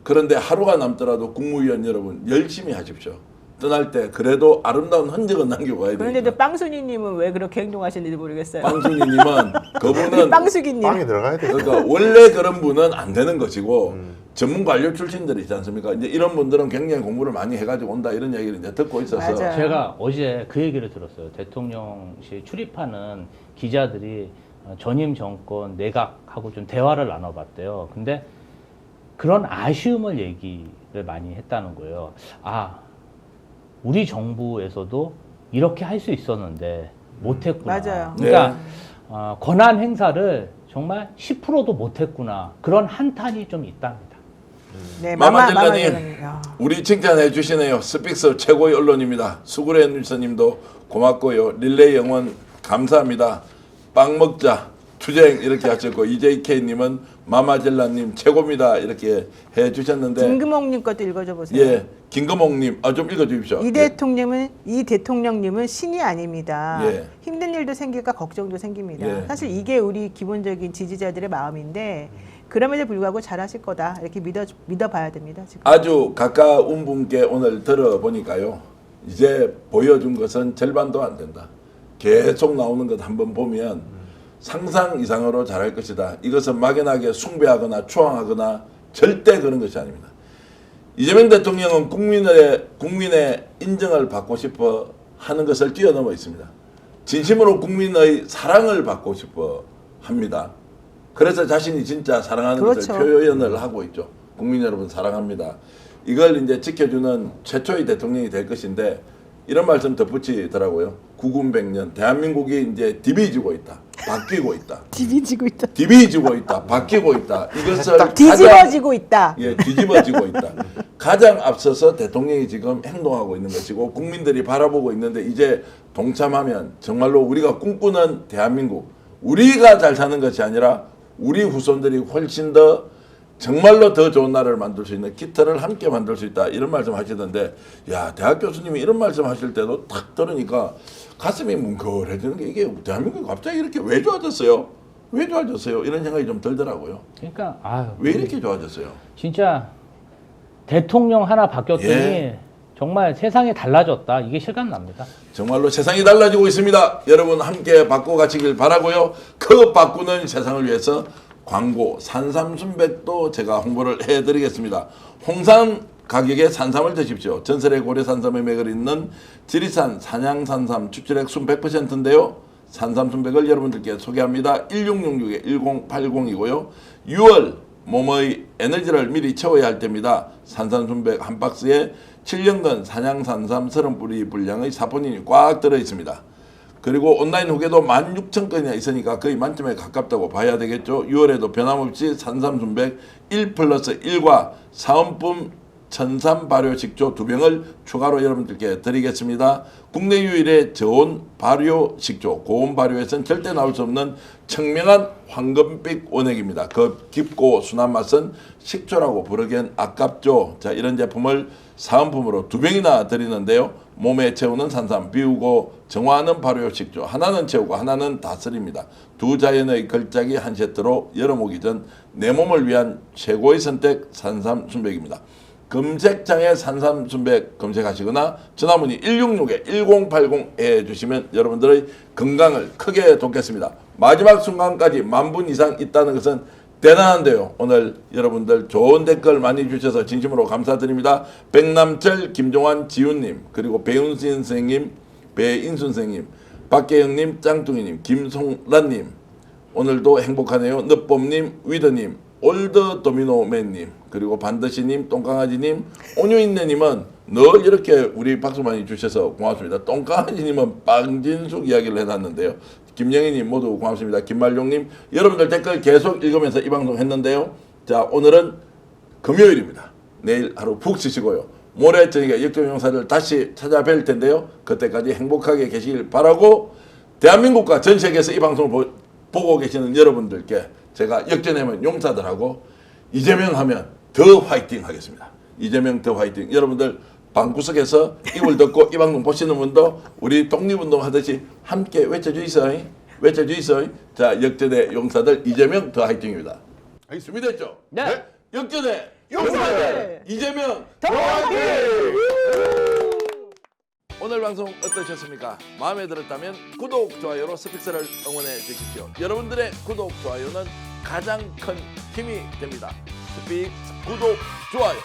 그런데 하루가 남더라도 국무위원 여러분 열심히 하십시오. 떠날 때 그래도 아름다운 흔적은 남기고 가야 그런데도 되니까. 빵순이님은 왜 그렇게 행동하시는지 모르겠어요. 빵순이님은 그분은 빵숙이님. 빵에 들어가야 돼요. 그러니까 원래 그런 분은 안 되는 것이고 전문 관료 출신들이 있지 않습니까? 이제 이런 분들은 굉장히 공부를 많이 해가지고 온다 이런 얘기를 이제 듣고 있어서 맞아요. 제가 어제 그 얘기를 들었어요. 대통령실 출입하는 기자들이 전임 정권 내각하고 좀 대화를 나눠봤대요. 근데 그런 아쉬움을 얘기를 많이 했다는 거예요. 아, 우리 정부에서도 이렇게 할 수 있었는데 못했구나. 맞아요. 그러니까 권한 행사를 정말 10%도 못했구나. 그런 한탄이 좀 있답니다. 네, 마마젤라님 마마젤라님. 야. 우리 칭찬해 주시네요. 스픽스 최고의 언론입니다. 수구레 뉴스님도 고맙고요. 릴레이 영원 감사합니다. 빵 먹자 투쟁 이렇게 하셨고 EJK님은 마마젤라님 최고입니다 이렇게 해주셨는데 김금옥님 것도 읽어줘 보세요. 예 김금옥님 좀 읽어주십시오. 이 대통령님은 신이 아닙니다. 예. 힘든 일도 생길까 걱정도 생깁니다. 예. 사실 이게 우리 기본적인 지지자들의 마음인데 그럼에도 불구하고 잘하실 거다 이렇게 믿어봐야 됩니다. 지금. 아주 가까운 분께 오늘 들어보니까요. 이제 보여준 것은 절반도 안 된다. 계속 나오는 것 한번 보면 상상 이상으로 잘할 것이다. 이것은 막연하게 숭배하거나 추앙하거나 절대 그런 것이 아닙니다. 이재명 대통령은 국민의 인정을 받고 싶어 하는 것을 뛰어넘어 있습니다. 진심으로 국민의 사랑을 받고 싶어 합니다. 그래서 자신이 진짜 사랑하는 그렇죠. 것을 표현을 하고 있죠. 국민 여러분 사랑합니다. 이걸 이제 지켜주는 최초의 대통령이 될 것인데 이런 말씀 덧붙이더라고요. 구군백년 대한민국이 이제 디비지고 있다. 바뀌고 있다. 뒤집어지고 있다. 디비지고 있다. 바뀌고 있다. 이것을 뒤집어지고 있다. 예, 뒤집어지고 있다. 가장 앞서서 대통령이 지금 행동하고 있는 것이고 국민들이 바라보고 있는데 이제 동참하면 정말로 우리가 꿈꾸는 대한민국 우리가 잘 사는 것이 아니라 우리 후손들이 훨씬 더 정말로 더 좋은 나라를 만들 수 있는 기틀을 함께 만들 수 있다 이런 말씀 하시던데 야 대학 교수님이 이런 말씀 하실 때도 탁 들으니까 가슴이 뭉클해지는 게 이게 대한민국이 갑자기 이렇게 왜 좋아졌어요? 왜 좋아졌어요? 이런 생각이 좀 들더라고요. 그러니까 아유, 왜 이렇게 좋아졌어요? 진짜 대통령 하나 바뀌었더니 예. 정말 세상이 달라졌다. 이게 실감납니다. 정말로 세상이 달라지고 있습니다. 여러분 함께 바꿔 가시길 바라고요. 그 바꾸는 세상을 위해서 광고 산삼순백도 제가 홍보를 해드리겠습니다. 홍삼 가격에 산삼을 드십시오. 전설의 고래 산삼의 맥을 잇는 지리산 산양 산삼 추출액 순 100%인데요. 산삼 순백을 여러분들께 소개합니다. 1666-1080이고요. 6월 몸의 에너지를 미리 채워야 할 때입니다. 산삼 순백 한 박스에 7년간 산양 산삼 30뿌리 분량의 사포닌이 꽉 들어 있습니다. 그리고 온라인 후기도 16,000건이나 있으니까 거의 만점에 가깝다고 봐야 되겠죠. 6월에도 변함없이 산삼순백 1+1과 사은품 천삼 발효식조 2병을 추가로 여러분들께 드리겠습니다. 국내 유일의 저온 발효식조, 고온 발효에서는 절대 나올 수 없는 청명한 황금빛 원액입니다. 그 깊고 순한 맛은 식초라고 부르기엔 아깝죠. 자, 이런 제품을 사은품으로 2병이나 드리는데요. 몸에 채우는 산삼, 비우고 정화하는 발효식조, 하나는 채우고 하나는 다스립니다. 두 자연의 걸작이 한 세트로 여름 오기 전 내 몸을 위한 최고의 선택 산삼순백입니다. 검색창에 산삼순백 검색하시거나 전화문의 166-1080 해주시면 여러분들의 건강을 크게 돕겠습니다. 마지막 순간까지 10,000분 이상 있다는 것은 대단한데요. 오늘 여러분들 좋은 댓글 많이 주셔서 진심으로 감사드립니다. 백남철, 김종환, 지훈님, 그리고 배윤신 선생님, 배인순 선생님, 박계영님, 짱뚱이님, 김송란님, 오늘도 행복하네요. 늦봄님, 위더님, 올드 도미노맨님, 그리고 반드시님, 똥강아지님, 온유인네님은 늘 이렇게 우리 박수 많이 주셔서 고맙습니다. 똥강아지님은 빵진숙 이야기를 해놨는데요. 김영희님 모두 고맙습니다. 김말룡님, 여러분들 댓글 계속 읽으면서 이 방송 했는데요. 자, 오늘은 금요일입니다. 내일 하루 푹 쉬시고요. 모레 저희가 역경영사를 다시 찾아뵐 텐데요. 그때까지 행복하게 계시길 바라고 대한민국과 전 세계에서 이 방송을 보고 계시는 여러분들께 제가 역전하면 용사들하고 이재명 하면 더 화이팅 하겠습니다. 이재명 더 화이팅. 여러분들 방구석에서 이걸 듣고 이 방송 보시는 분도 우리 독립운동 하듯이 함께 외쳐주이소이. 외쳐주이소이. 자, 역전의 용사들 이재명 더 화이팅입니다. 알겠습니다. 준비됐죠? 네. 역전의 용사들 이재명 더 화이팅! 오늘 방송 어떠셨습니까? 마음에 들었다면 구독, 좋아요로 스픽스를 응원해 주십시오. 여러분들의 구독, 좋아요는 가장 큰 힘이 됩니다. 스픽스 구독, 좋아요.